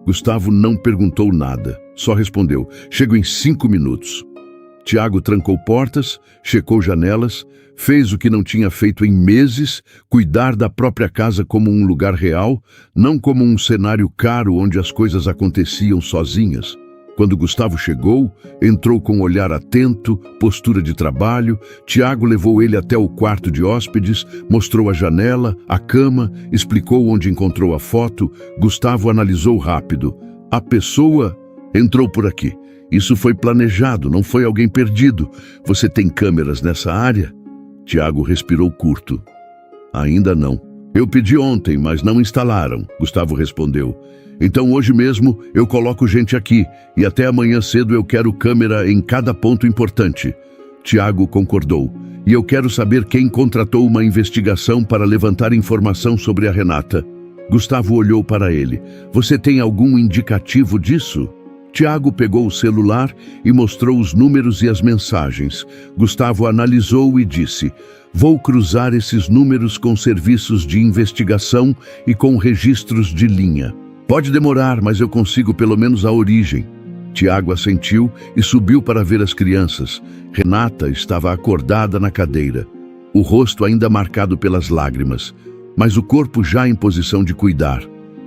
Gustavo não perguntou nada, só respondeu: chego em 5 minutos. Tiago trancou portas, checou janelas, fez o que não tinha feito em meses, cuidar da própria casa como um lugar real, não como um cenário caro onde as coisas aconteciam sozinhas. Quando Gustavo chegou, entrou com um olhar atento, postura de trabalho. Tiago levou ele até o quarto de hóspedes, mostrou a janela, a cama, explicou onde encontrou a foto. Gustavo analisou rápido. A pessoa entrou por aqui. Isso foi planejado, não foi alguém perdido. Você tem câmeras nessa área? Tiago respirou curto. Ainda não. Eu pedi ontem, mas não instalaram, Gustavo respondeu. Então hoje mesmo eu coloco gente aqui e até amanhã cedo eu quero câmera em cada ponto importante. Tiago concordou. E eu quero saber quem contratou uma investigação para levantar informação sobre a Renata. Gustavo olhou para ele. Você tem algum indicativo disso? Tiago pegou o celular e mostrou os números e as mensagens. Gustavo analisou e disse: vou cruzar esses números com serviços de investigação e com registros de linha. Pode demorar, mas eu consigo pelo menos a origem. Tiago assentiu e subiu para ver as crianças. Renata estava acordada na cadeira, o rosto ainda marcado pelas lágrimas, mas o corpo já em posição de cuidar.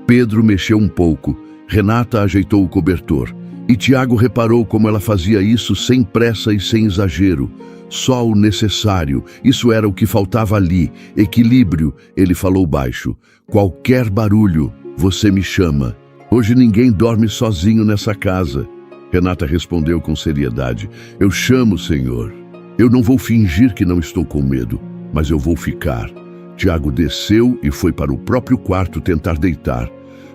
Pedro mexeu um pouco, Renata ajeitou o cobertor, e Tiago reparou como ela fazia isso sem pressa e sem exagero. Só o necessário, isso era o que faltava ali. Equilíbrio, ele falou baixo. Qualquer barulho, você me chama. Hoje ninguém dorme sozinho nessa casa. Renata respondeu com seriedade. Eu chamo, senhor. Eu não vou fingir que não estou com medo, mas eu vou ficar. Tiago desceu e foi para o próprio quarto tentar deitar,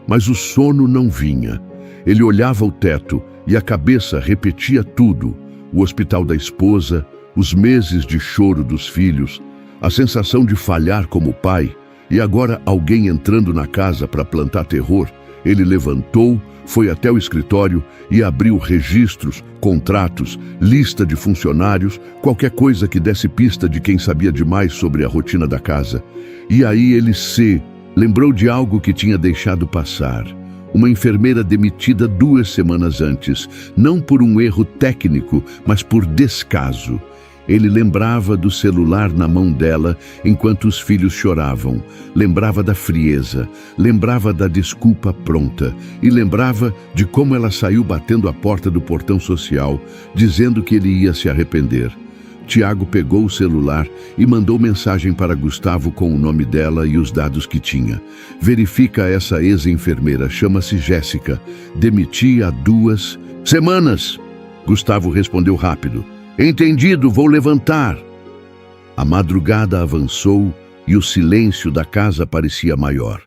mas o sono não vinha. Ele olhava o teto e a cabeça repetia tudo. O hospital da esposa, os meses de choro dos filhos, a sensação de falhar como pai, e agora alguém entrando na casa para plantar terror. Ele levantou, foi até o escritório e abriu registros, contratos, lista de funcionários, qualquer coisa que desse pista de quem sabia demais sobre a rotina da casa. E aí ele se lembrou de algo que tinha deixado passar. Uma enfermeira demitida 2 semanas antes, não por um erro técnico, mas por descaso. Ele lembrava do celular na mão dela enquanto os filhos choravam, lembrava da frieza, lembrava da desculpa pronta e lembrava de como ela saiu batendo a porta do portão social, dizendo que ele ia se arrepender. Tiago pegou o celular e mandou mensagem para Gustavo com o nome dela e os dados que tinha. Verifica essa ex-enfermeira, chama-se Jéssica. Demiti há 2 semanas. Gustavo respondeu rápido. Entendido, vou levantar. A madrugada avançou e o silêncio da casa parecia maior.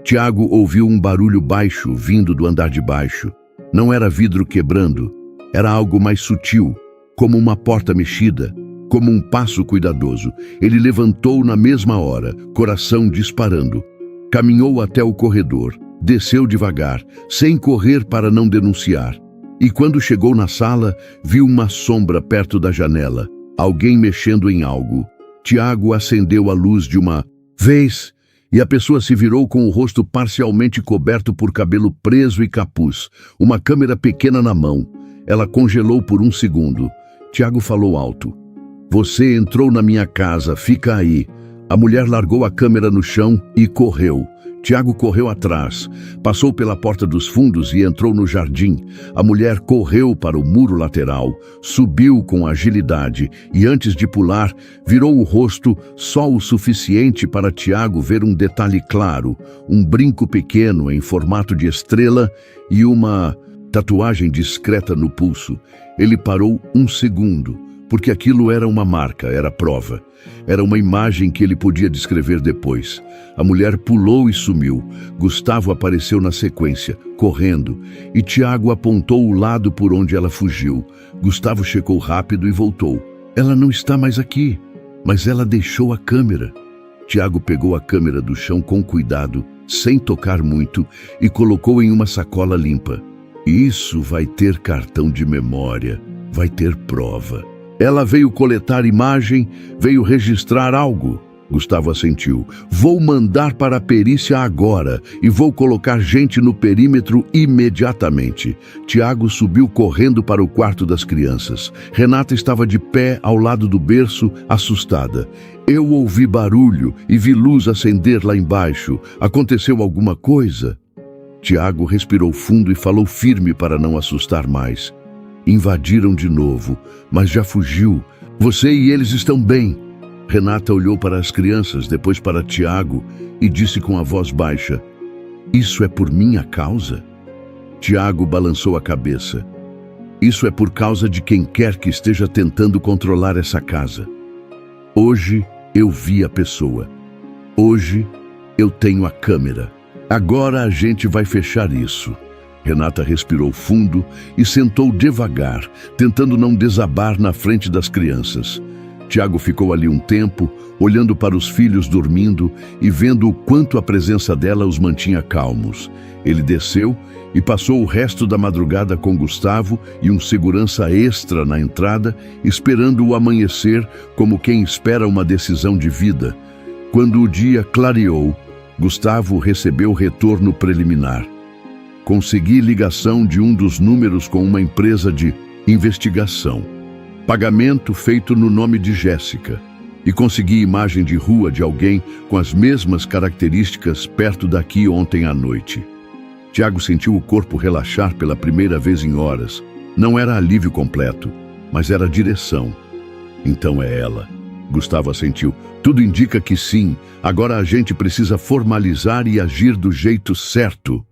Tiago ouviu um barulho baixo vindo do andar de baixo. Não era vidro quebrando, era algo mais sutil, como uma porta mexida, como um passo cuidadoso. Ele levantou na mesma hora, coração disparando. Caminhou até o corredor, desceu devagar, sem correr para não denunciar. E quando chegou na sala, viu uma sombra perto da janela, alguém mexendo em algo. Tiago acendeu a luz de uma vez e a pessoa se virou com o rosto parcialmente coberto por cabelo preso e capuz, uma câmera pequena na mão. Ela congelou por 1 segundo. Tiago falou alto. Você entrou na minha casa, fica aí. A mulher largou a câmera no chão e correu. Tiago correu atrás, passou pela porta dos fundos e entrou no jardim. A mulher correu para o muro lateral, subiu com agilidade e antes de pular, virou o rosto só o suficiente para Tiago ver um detalhe claro, um brinco pequeno em formato de estrela e uma tatuagem discreta no pulso. Ele parou 1 segundo, porque aquilo era uma marca, era prova. Era uma imagem que ele podia descrever depois. A mulher pulou e sumiu. Gustavo apareceu na sequência, correndo, e Tiago apontou o lado por onde ela fugiu. Gustavo checou rápido e voltou. Ela não está mais aqui, mas ela deixou a câmera. Tiago pegou a câmera do chão com cuidado, sem tocar muito, e colocou em uma sacola limpa. Isso vai ter cartão de memória, vai ter prova. Ela veio coletar imagem, veio registrar algo. Gustavo assentiu. Vou mandar para a perícia agora e vou colocar gente no perímetro imediatamente. Tiago subiu correndo para o quarto das crianças. Renata estava de pé ao lado do berço, assustada. Eu ouvi barulho e vi luz acender lá embaixo. Aconteceu alguma coisa? Tiago respirou fundo e falou firme para não assustar mais. Invadiram de novo, mas já fugiu. Você e eles estão bem. Renata olhou para as crianças, depois para Tiago e disse com a voz baixa, isso é por minha causa? Tiago balançou a cabeça. Isso é por causa de quem quer que esteja tentando controlar essa casa. Hoje eu vi a pessoa. Hoje eu tenho a câmera. Agora a gente vai fechar isso. Renata respirou fundo e sentou devagar, tentando não desabar na frente das crianças. Tiago ficou ali um tempo, olhando para os filhos dormindo e vendo o quanto a presença dela os mantinha calmos. Ele desceu e passou o resto da madrugada com Gustavo e um segurança extra na entrada, esperando o amanhecer como quem espera uma decisão de vida. Quando o dia clareou, Gustavo recebeu retorno preliminar. Consegui ligação de um dos números com uma empresa de investigação. Pagamento feito no nome de Jéssica. E consegui imagem de rua de alguém com as mesmas características perto daqui ontem à noite. Tiago sentiu o corpo relaxar pela primeira vez em horas. Não era alívio completo, mas era direção. Então é ela. Gustavo assentiu. Tudo indica que sim. Agora a gente precisa formalizar e agir do jeito certo.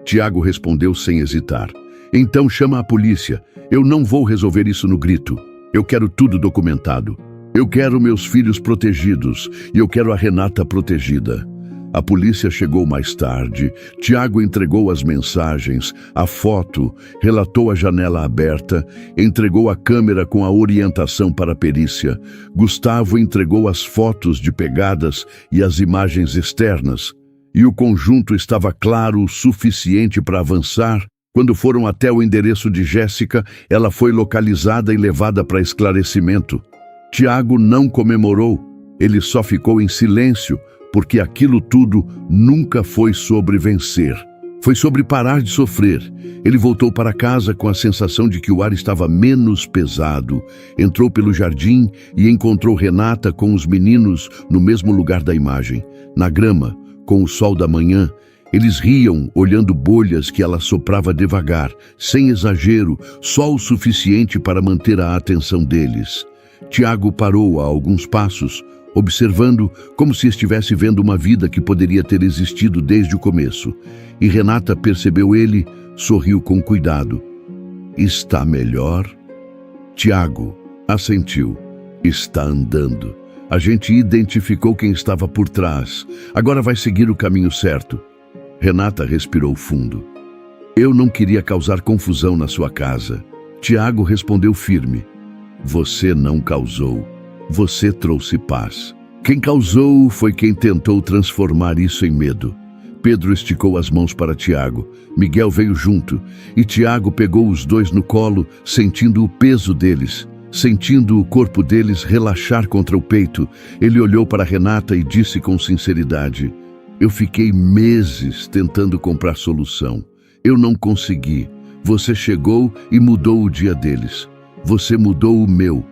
Tiago respondeu sem hesitar. Então chama a polícia. Eu não vou resolver isso no grito. Eu quero tudo documentado. Eu quero meus filhos protegidos e eu quero a Renata protegida. A polícia chegou mais tarde. Tiago entregou as mensagens, a foto, relatou a janela aberta, entregou a câmera com a orientação para a perícia. Gustavo entregou as fotos de pegadas e as imagens externas. E o conjunto estava claro o suficiente para avançar. Quando foram até o endereço de Jéssica, ela foi localizada e levada para esclarecimento. Tiago não comemorou, ele só ficou em silêncio, porque aquilo tudo nunca foi sobre vencer. Foi sobre parar de sofrer. Ele voltou para casa com a sensação de que o ar estava menos pesado. Entrou pelo jardim e encontrou Renata com os meninos no mesmo lugar da imagem, na grama, com o sol da manhã. Eles riam, olhando bolhas que ela soprava devagar, sem exagero, só o suficiente para manter a atenção deles. Tiago parou a alguns passos, observando como se estivesse vendo uma vida que poderia ter existido desde o começo. E Renata percebeu ele, sorriu com cuidado. Está melhor? Tiago assentiu. Está andando. A gente identificou quem estava por trás. Agora vai seguir o caminho certo. Renata respirou fundo. Eu não queria causar confusão na sua casa. Tiago respondeu firme. Você não causou. Você trouxe paz. Quem causou foi quem tentou transformar isso em medo. Pedro esticou as mãos para Tiago. Miguel veio junto e Tiago pegou os dois no colo, sentindo o peso deles, sentindo o corpo deles relaxar contra o peito. Ele olhou para Renata e disse com sinceridade: eu fiquei meses tentando comprar solução. Eu não consegui. Você chegou e mudou o dia deles. Você mudou o meu.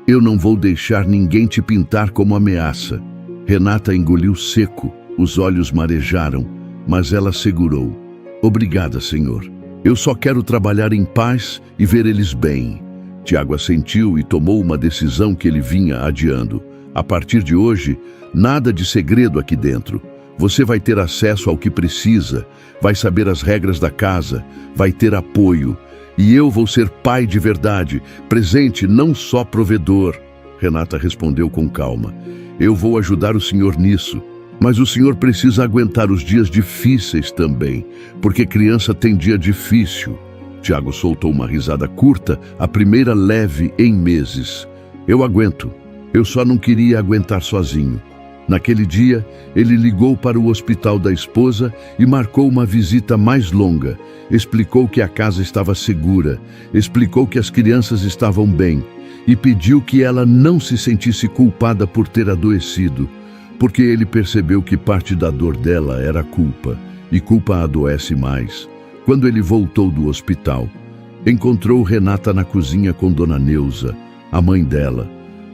Eu não vou deixar ninguém te pintar como ameaça. Renata engoliu seco, os olhos marejaram, mas ela segurou. Obrigada, Senhor. Eu só quero trabalhar em paz e ver eles bem. Tiago assentiu e tomou uma decisão que ele vinha adiando. A partir de hoje, nada de segredo aqui dentro. Você vai ter acesso ao que precisa, vai saber as regras da casa, vai ter apoio. E eu vou ser pai de verdade, presente, não só provedor. Renata respondeu com calma. Eu vou ajudar o senhor nisso, mas o senhor precisa aguentar os dias difíceis também, porque criança tem dia difícil. Tiago soltou uma risada curta, a primeira leve em meses. Eu aguento, eu só não queria aguentar sozinho. Naquele dia, ele ligou para o hospital da esposa e marcou uma visita mais longa. Explicou que a casa estava segura, explicou que as crianças estavam bem e pediu que ela não se sentisse culpada por ter adoecido, porque ele percebeu que parte da dor dela era culpa, e culpa adoece mais. Quando ele voltou do hospital, encontrou Renata na cozinha com Dona Neuza, a mãe dela,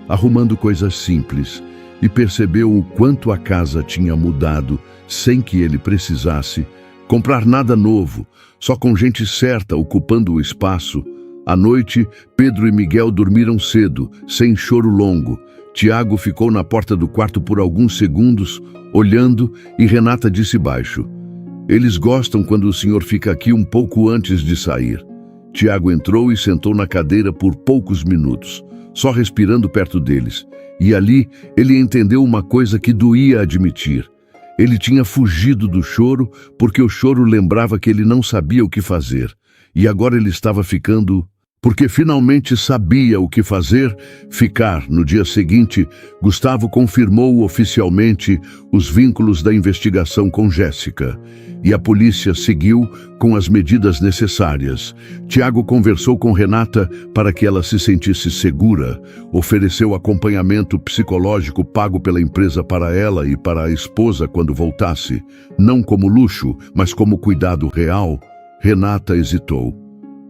arrumando coisas simples, e percebeu o quanto a casa tinha mudado sem que ele precisasse comprar nada novo, só com gente certa ocupando o espaço. À noite, Pedro e Miguel dormiram cedo, sem choro longo. Tiago ficou na porta do quarto por alguns segundos, olhando, e Renata disse baixo: eles gostam quando o senhor fica aqui um pouco antes de sair. Tiago entrou e sentou na cadeira por poucos minutos, só respirando perto deles. E ali ele entendeu uma coisa que doía admitir. Ele tinha fugido do choro porque o choro lembrava que ele não sabia o que fazer. E agora ele estava ficando Porque finalmente sabia o que fazer, ficar. No dia seguinte, Gustavo confirmou oficialmente os vínculos da investigação com Jéssica. E a polícia seguiu com as medidas necessárias. Tiago conversou com Renata para que ela se sentisse segura, ofereceu acompanhamento psicológico pago pela empresa para ela e para a esposa quando voltasse, não como luxo, mas como cuidado real. Renata hesitou.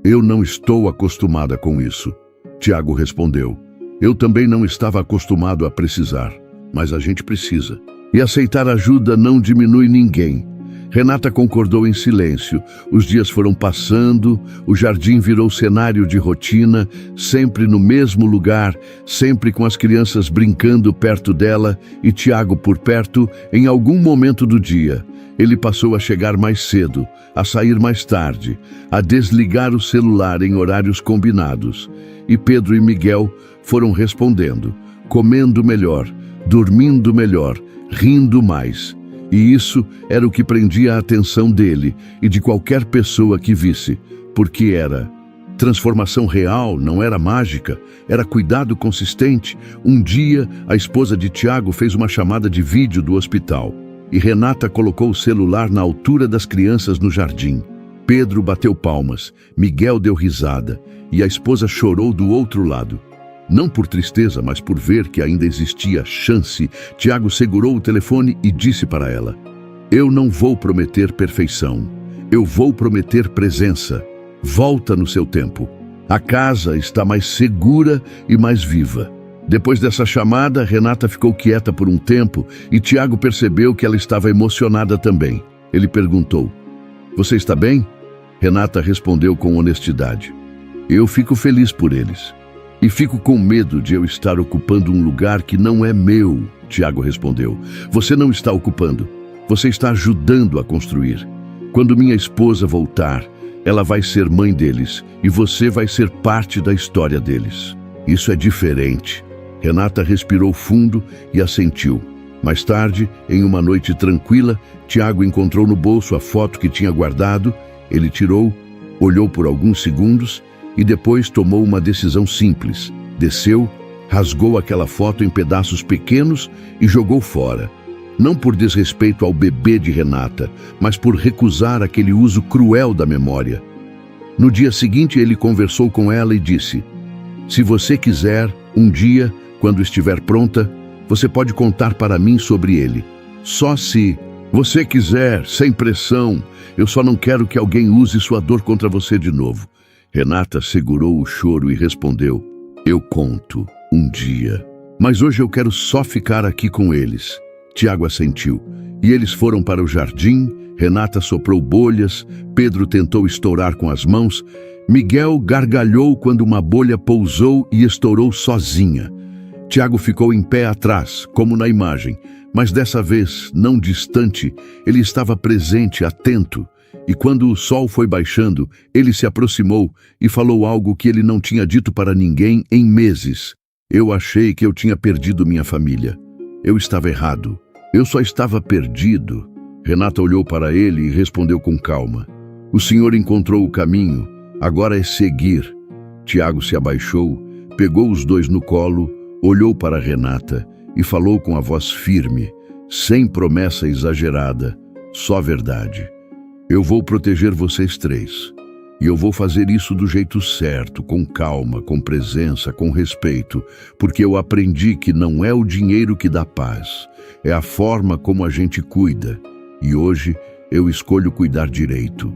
Eu não estou acostumada com isso. Tiago respondeu. Eu também não estava acostumado a precisar, mas a gente precisa. E aceitar ajuda não diminui ninguém. Renata concordou em silêncio. Os dias foram passando, o jardim virou cenário de rotina, sempre no mesmo lugar, sempre com as crianças brincando perto dela e Tiago por perto em algum momento do dia. Ele passou a chegar mais cedo, a sair mais tarde, a desligar o celular em horários combinados. E Pedro e Miguel foram respondendo, comendo melhor, dormindo melhor, rindo mais. E isso era o que prendia a atenção dele e de qualquer pessoa que visse, porque era transformação real, não era mágica, era cuidado consistente. Um dia, a esposa de Tiago fez uma chamada de vídeo do hospital e Renata colocou o celular na altura das crianças no jardim. Pedro bateu palmas, Miguel deu risada e a esposa chorou do outro lado. Não por tristeza, mas por ver que ainda existia chance, Tiago segurou o telefone e disse para ela: eu não vou prometer perfeição, eu vou prometer presença. Volta no seu tempo. A casa está mais segura e mais viva. Depois dessa chamada, Renata ficou quieta por um tempo e Tiago percebeu que ela estava emocionada também. Ele perguntou: você está bem? Renata respondeu com honestidade: eu fico feliz por eles. E fico com medo de eu estar ocupando um lugar que não é meu, Tiago respondeu. Você não está ocupando, você está ajudando a construir. Quando minha esposa voltar, ela vai ser mãe deles e você vai ser parte da história deles. Isso é diferente. Renata respirou fundo e assentiu. Mais tarde, em uma noite tranquila, Tiago encontrou no bolso a foto que tinha guardado. Ele tirou, olhou por alguns segundos e depois tomou uma decisão simples. Desceu, rasgou aquela foto em pedaços pequenos e jogou fora. Não por desrespeito ao bebê de Renata, mas por recusar aquele uso cruel da memória. No dia seguinte, ele conversou com ela e disse: se você quiser, um dia, quando estiver pronta, você pode contar para mim sobre ele. Só se você quiser, sem pressão. Eu só não quero que alguém use sua dor contra você de novo. Renata segurou o choro e respondeu: eu conto, um dia. Mas hoje eu quero só ficar aqui com eles. Tiago assentiu. E eles foram para o jardim. Renata soprou bolhas. Pedro tentou estourar com as mãos. Miguel gargalhou quando uma bolha pousou e estourou sozinha. Tiago ficou em pé atrás, como na imagem. Mas dessa vez, não distante, ele estava presente, atento. E quando o sol foi baixando, ele se aproximou e falou algo que ele não tinha dito para ninguém em meses. Eu achei que eu tinha perdido minha família. Eu estava errado. Eu só estava perdido. Renata olhou para ele e respondeu com calma: o senhor encontrou o caminho, agora é seguir. Tiago se abaixou, pegou os dois no colo, olhou para Renata e falou com a voz firme, sem promessa exagerada, só verdade. Eu vou proteger vocês três. E eu vou fazer isso do jeito certo, com calma, com presença, com respeito, porque eu aprendi que não é o dinheiro que dá paz, é a forma como a gente cuida. E hoje eu escolho cuidar direito.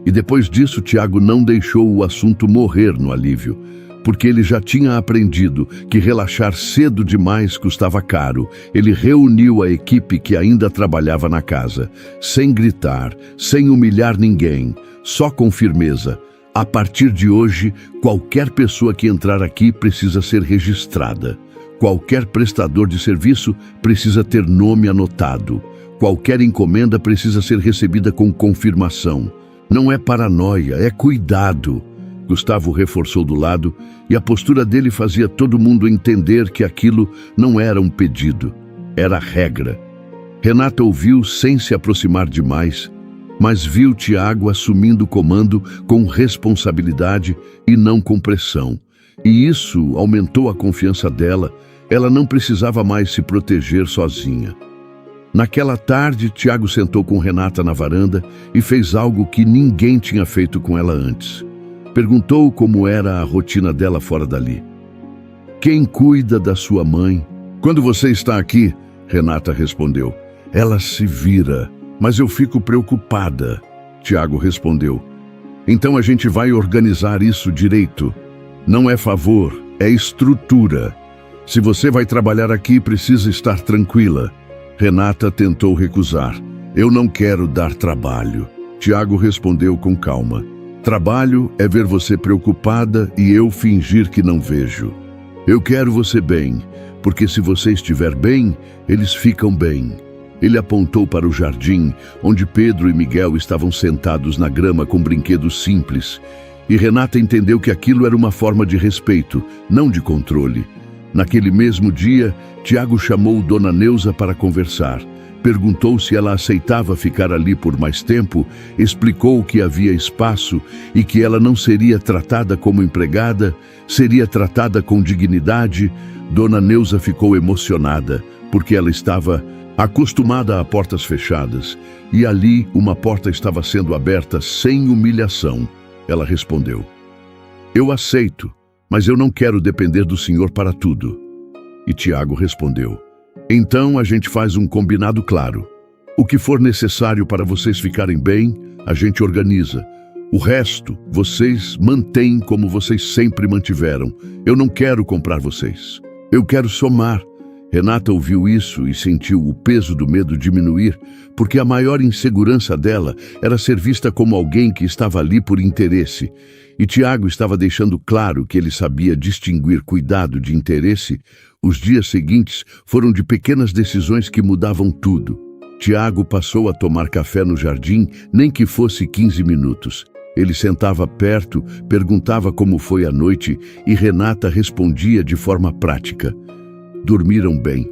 E depois disso, Tiago não deixou o assunto morrer no alívio, porque ele já tinha aprendido que relaxar cedo demais custava caro. Ele reuniu a equipe que ainda trabalhava na casa, sem gritar, sem humilhar ninguém, só com firmeza. A partir de hoje, qualquer pessoa que entrar aqui precisa ser registrada. Qualquer prestador de serviço precisa ter nome anotado. Qualquer encomenda precisa ser recebida com confirmação. Não é paranoia, é cuidado. Gustavo reforçou do lado, e a postura dele fazia todo mundo entender que aquilo não era um pedido, era regra. Renata ouviu sem se aproximar demais, mas viu Tiago assumindo o comando com responsabilidade e não com pressão. E isso aumentou a confiança dela. Ela não precisava mais se proteger sozinha. Naquela tarde, Tiago sentou com Renata na varanda e fez algo que ninguém tinha feito com ela antes. Perguntou como era a rotina dela fora dali. Quem cuida da sua mãe? Quando você está aqui, Renata respondeu. Ela se vira, mas eu fico preocupada, Tiago respondeu. Então a gente vai organizar isso direito. Não é favor, é estrutura. Se você vai trabalhar aqui, precisa estar tranquila. Renata tentou recusar. Eu não quero dar trabalho. Tiago respondeu com calma. Trabalho é ver você preocupada e eu fingir que não vejo. Eu quero você bem, porque se você estiver bem, eles ficam bem. Ele apontou para o jardim, onde Pedro e Miguel estavam sentados na grama com brinquedos simples. E Renata entendeu que aquilo era uma forma de respeito, não de controle. Naquele mesmo dia, Tiago chamou Dona Neuza para conversar. Perguntou se ela aceitava ficar ali por mais tempo, explicou que havia espaço e que ela não seria tratada como empregada, seria tratada com dignidade. Dona Neuza ficou emocionada, porque ela estava acostumada a portas fechadas, e ali uma porta estava sendo aberta sem humilhação. Ela respondeu: Eu aceito, mas eu não quero depender do senhor para tudo. E Tiago respondeu: Então a gente faz um combinado claro. O que for necessário para vocês ficarem bem, a gente organiza. O resto, vocês mantêm como vocês sempre mantiveram. Eu não quero comprar vocês. Eu quero somar. Renata ouviu isso e sentiu o peso do medo diminuir, porque a maior insegurança dela era ser vista como alguém que estava ali por interesse. E Tiago estava deixando claro que ele sabia distinguir cuidado de interesse. Os dias seguintes foram de pequenas decisões que mudavam tudo. Tiago passou a tomar café no jardim, nem que fosse 15 minutos. Ele sentava perto, perguntava como foi a noite e Renata respondia de forma prática. Dormiram bem,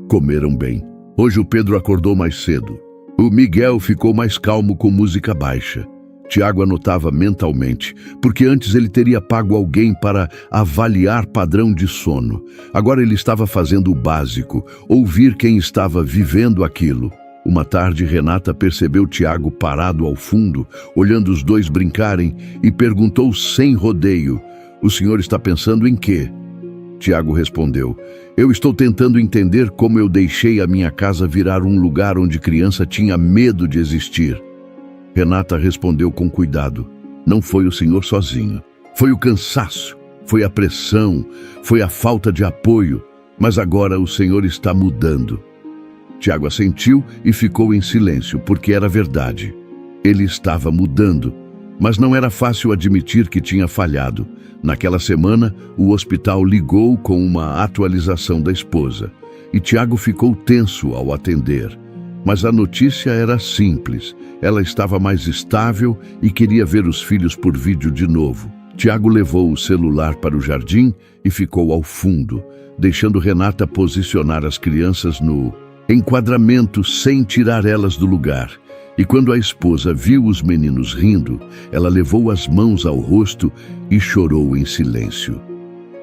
comeram bem. Hoje o Pedro acordou mais cedo. O Miguel ficou mais calmo com música baixa. Tiago anotava mentalmente, porque antes ele teria pago alguém para avaliar padrão de sono. Agora ele estava fazendo o básico, ouvir quem estava vivendo aquilo. Uma tarde, Renata percebeu Tiago parado ao fundo, olhando os dois brincarem, e perguntou sem rodeio: O senhor está pensando em quê? Tiago respondeu: Eu estou tentando entender como eu deixei a minha casa virar um lugar onde criança tinha medo de existir. Renata respondeu com cuidado: Não foi o senhor sozinho. Foi o cansaço, foi a pressão, foi a falta de apoio, mas agora o senhor está mudando. Tiago assentiu e ficou em silêncio, porque era verdade. Ele estava mudando, mas não era fácil admitir que tinha falhado. Naquela semana, o hospital ligou com uma atualização da esposa, e Tiago ficou tenso ao atender. Mas a notícia era simples. Ela estava mais estável e queria ver os filhos por vídeo de novo. Tiago levou o celular para o jardim e ficou ao fundo, deixando Renata posicionar as crianças no enquadramento sem tirar elas do lugar. E quando a esposa viu os meninos rindo, ela levou as mãos ao rosto e chorou em silêncio.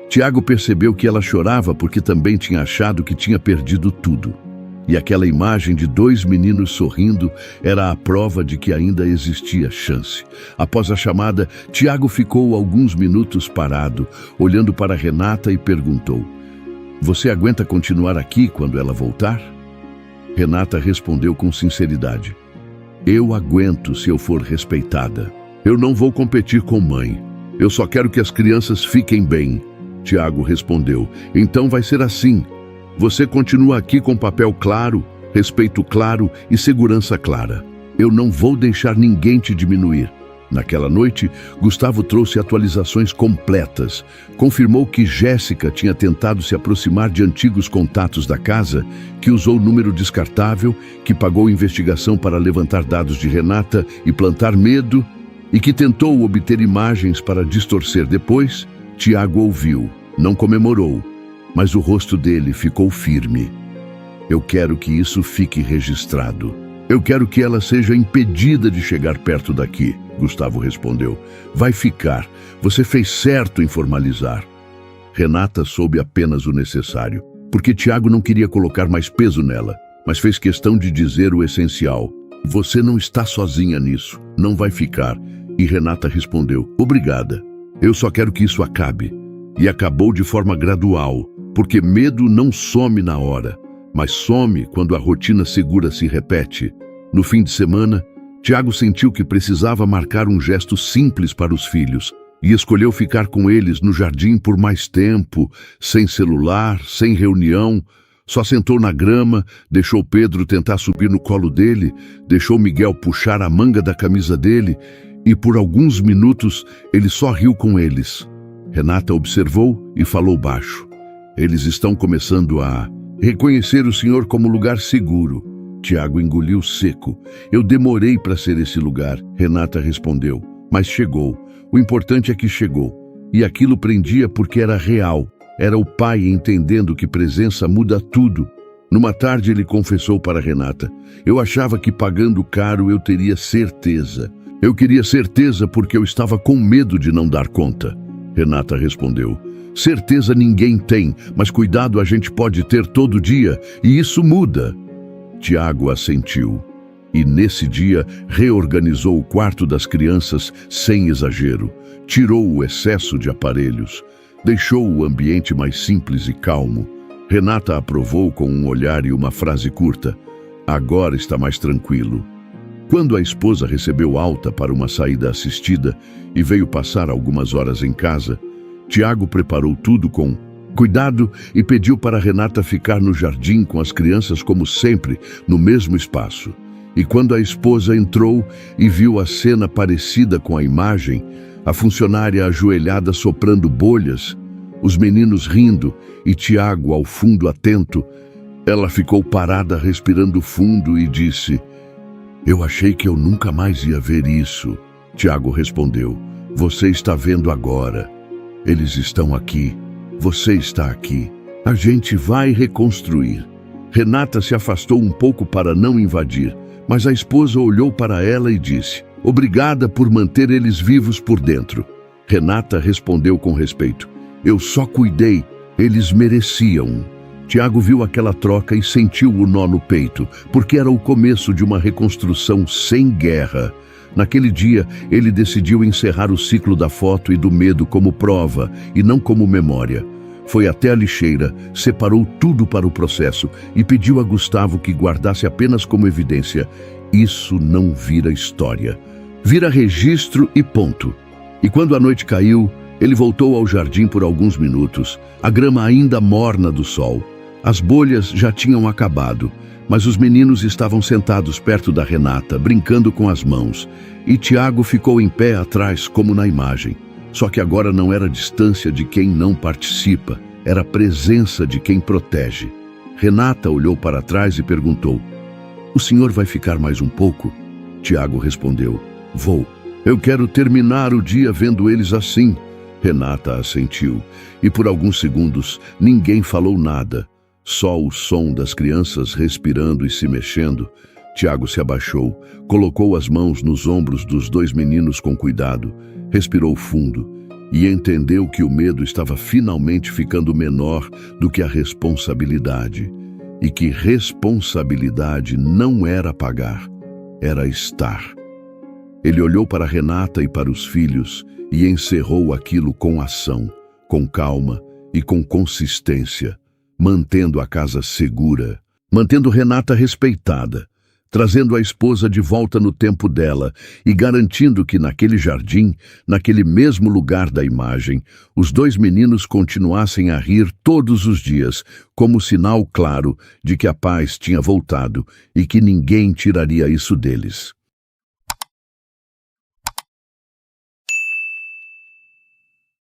Tiago percebeu que ela chorava porque também tinha achado que tinha perdido tudo. E aquela imagem de dois meninos sorrindo era a prova de que ainda existia chance. Após a chamada, Tiago ficou alguns minutos parado, olhando para Renata e perguntou: Você aguenta continuar aqui quando ela voltar? Renata respondeu com sinceridade: Eu aguento se eu for respeitada. Eu não vou competir com mãe. Eu só quero que as crianças fiquem bem. Tiago respondeu: Então vai ser assim. Você continua aqui com papel claro, respeito claro e segurança clara. Eu não vou deixar ninguém te diminuir. Naquela noite, Gustavo trouxe atualizações completas. Confirmou que Jéssica tinha tentado se aproximar de antigos contatos da casa, que usou número descartável, que pagou investigação para levantar dados de Renata e plantar medo, e que tentou obter imagens para distorcer depois. Tiago ouviu, não comemorou, mas o rosto dele ficou firme. Eu quero que isso fique registrado. Eu quero que ela seja impedida de chegar perto daqui, Gustavo respondeu. Vai ficar. Você fez certo em formalizar. Renata soube apenas o necessário, porque Tiago não queria colocar mais peso nela, mas fez questão de dizer o essencial. Você não está sozinha nisso, não vai ficar. E Renata respondeu, obrigada. Eu só quero que isso acabe. E acabou de forma gradual, porque medo não some na hora, mas some quando a rotina segura se repete. No fim de semana, Tiago sentiu que precisava marcar um gesto simples para os filhos e escolheu ficar com eles no jardim por mais tempo, sem celular, sem reunião. Só sentou na grama, deixou Pedro tentar subir no colo dele, deixou Miguel puxar a manga da camisa dele e por alguns minutos ele só riu com eles. Renata observou e falou baixo. Eles estão começando a reconhecer o Senhor como lugar seguro. Tiago engoliu seco. Eu demorei para ser esse lugar, Renata respondeu. Mas chegou. O importante é que chegou. E aquilo prendia porque era real. Era o pai entendendo que presença muda tudo. Numa tarde ele confessou para Renata. Eu achava que pagando caro eu teria certeza. Eu queria certeza porque eu estava com medo de não dar conta. Renata respondeu. Certeza ninguém tem, mas cuidado a gente pode ter todo dia, e isso muda. Tiago assentiu, e nesse dia reorganizou o quarto das crianças sem exagero, tirou o excesso de aparelhos, deixou o ambiente mais simples e calmo. Renata aprovou com um olhar e uma frase curta, agora está mais tranquilo. Quando a esposa recebeu alta para uma saída assistida e veio passar algumas horas em casa, Tiago preparou tudo com cuidado e pediu para Renata ficar no jardim com as crianças como sempre, no mesmo espaço. E quando a esposa entrou e viu a cena parecida com a imagem, a funcionária ajoelhada soprando bolhas, os meninos rindo e Tiago ao fundo atento, ela ficou parada respirando fundo e disse, eu achei que eu nunca mais ia ver isso. Tiago respondeu, você está vendo agora. Eles estão aqui. Você está aqui. A gente vai reconstruir. Renata se afastou um pouco para não invadir, mas a esposa olhou para ela e disse, obrigada por manter eles vivos por dentro. Renata respondeu com respeito, eu só cuidei, eles mereciam. Tiago viu aquela troca e sentiu o nó no peito, porque era o começo de uma reconstrução sem guerra. Naquele dia, ele decidiu encerrar o ciclo da foto e do medo como prova e não como memória. Foi até a lixeira, separou tudo para o processo e pediu a Gustavo que guardasse apenas como evidência. Isso não vira história. Vira registro e ponto. E quando a noite caiu, ele voltou ao jardim por alguns minutos, a grama ainda morna do sol. As bolhas já tinham acabado, mas os meninos estavam sentados perto da Renata, brincando com as mãos, e Tiago ficou em pé atrás, como na imagem. Só que agora não era distância de quem não participa, era presença de quem protege. Renata olhou para trás e perguntou, o senhor vai ficar mais um pouco? Tiago respondeu, vou. Eu quero terminar o dia vendo eles assim. Renata assentiu, e por alguns segundos ninguém falou nada. Só o som das crianças respirando e se mexendo. Tiago se abaixou, colocou as mãos nos ombros dos dois meninos com cuidado, respirou fundo e entendeu que o medo estava finalmente ficando menor do que a responsabilidade, e que responsabilidade não era pagar, era estar. Ele olhou para Renata e para os filhos e encerrou aquilo com ação, com calma e com consistência, mantendo a casa segura, mantendo Renata respeitada, trazendo a esposa de volta no tempo dela e garantindo que naquele jardim, naquele mesmo lugar da imagem, os dois meninos continuassem a rir todos os dias, como sinal claro de que a paz tinha voltado e que ninguém tiraria isso deles.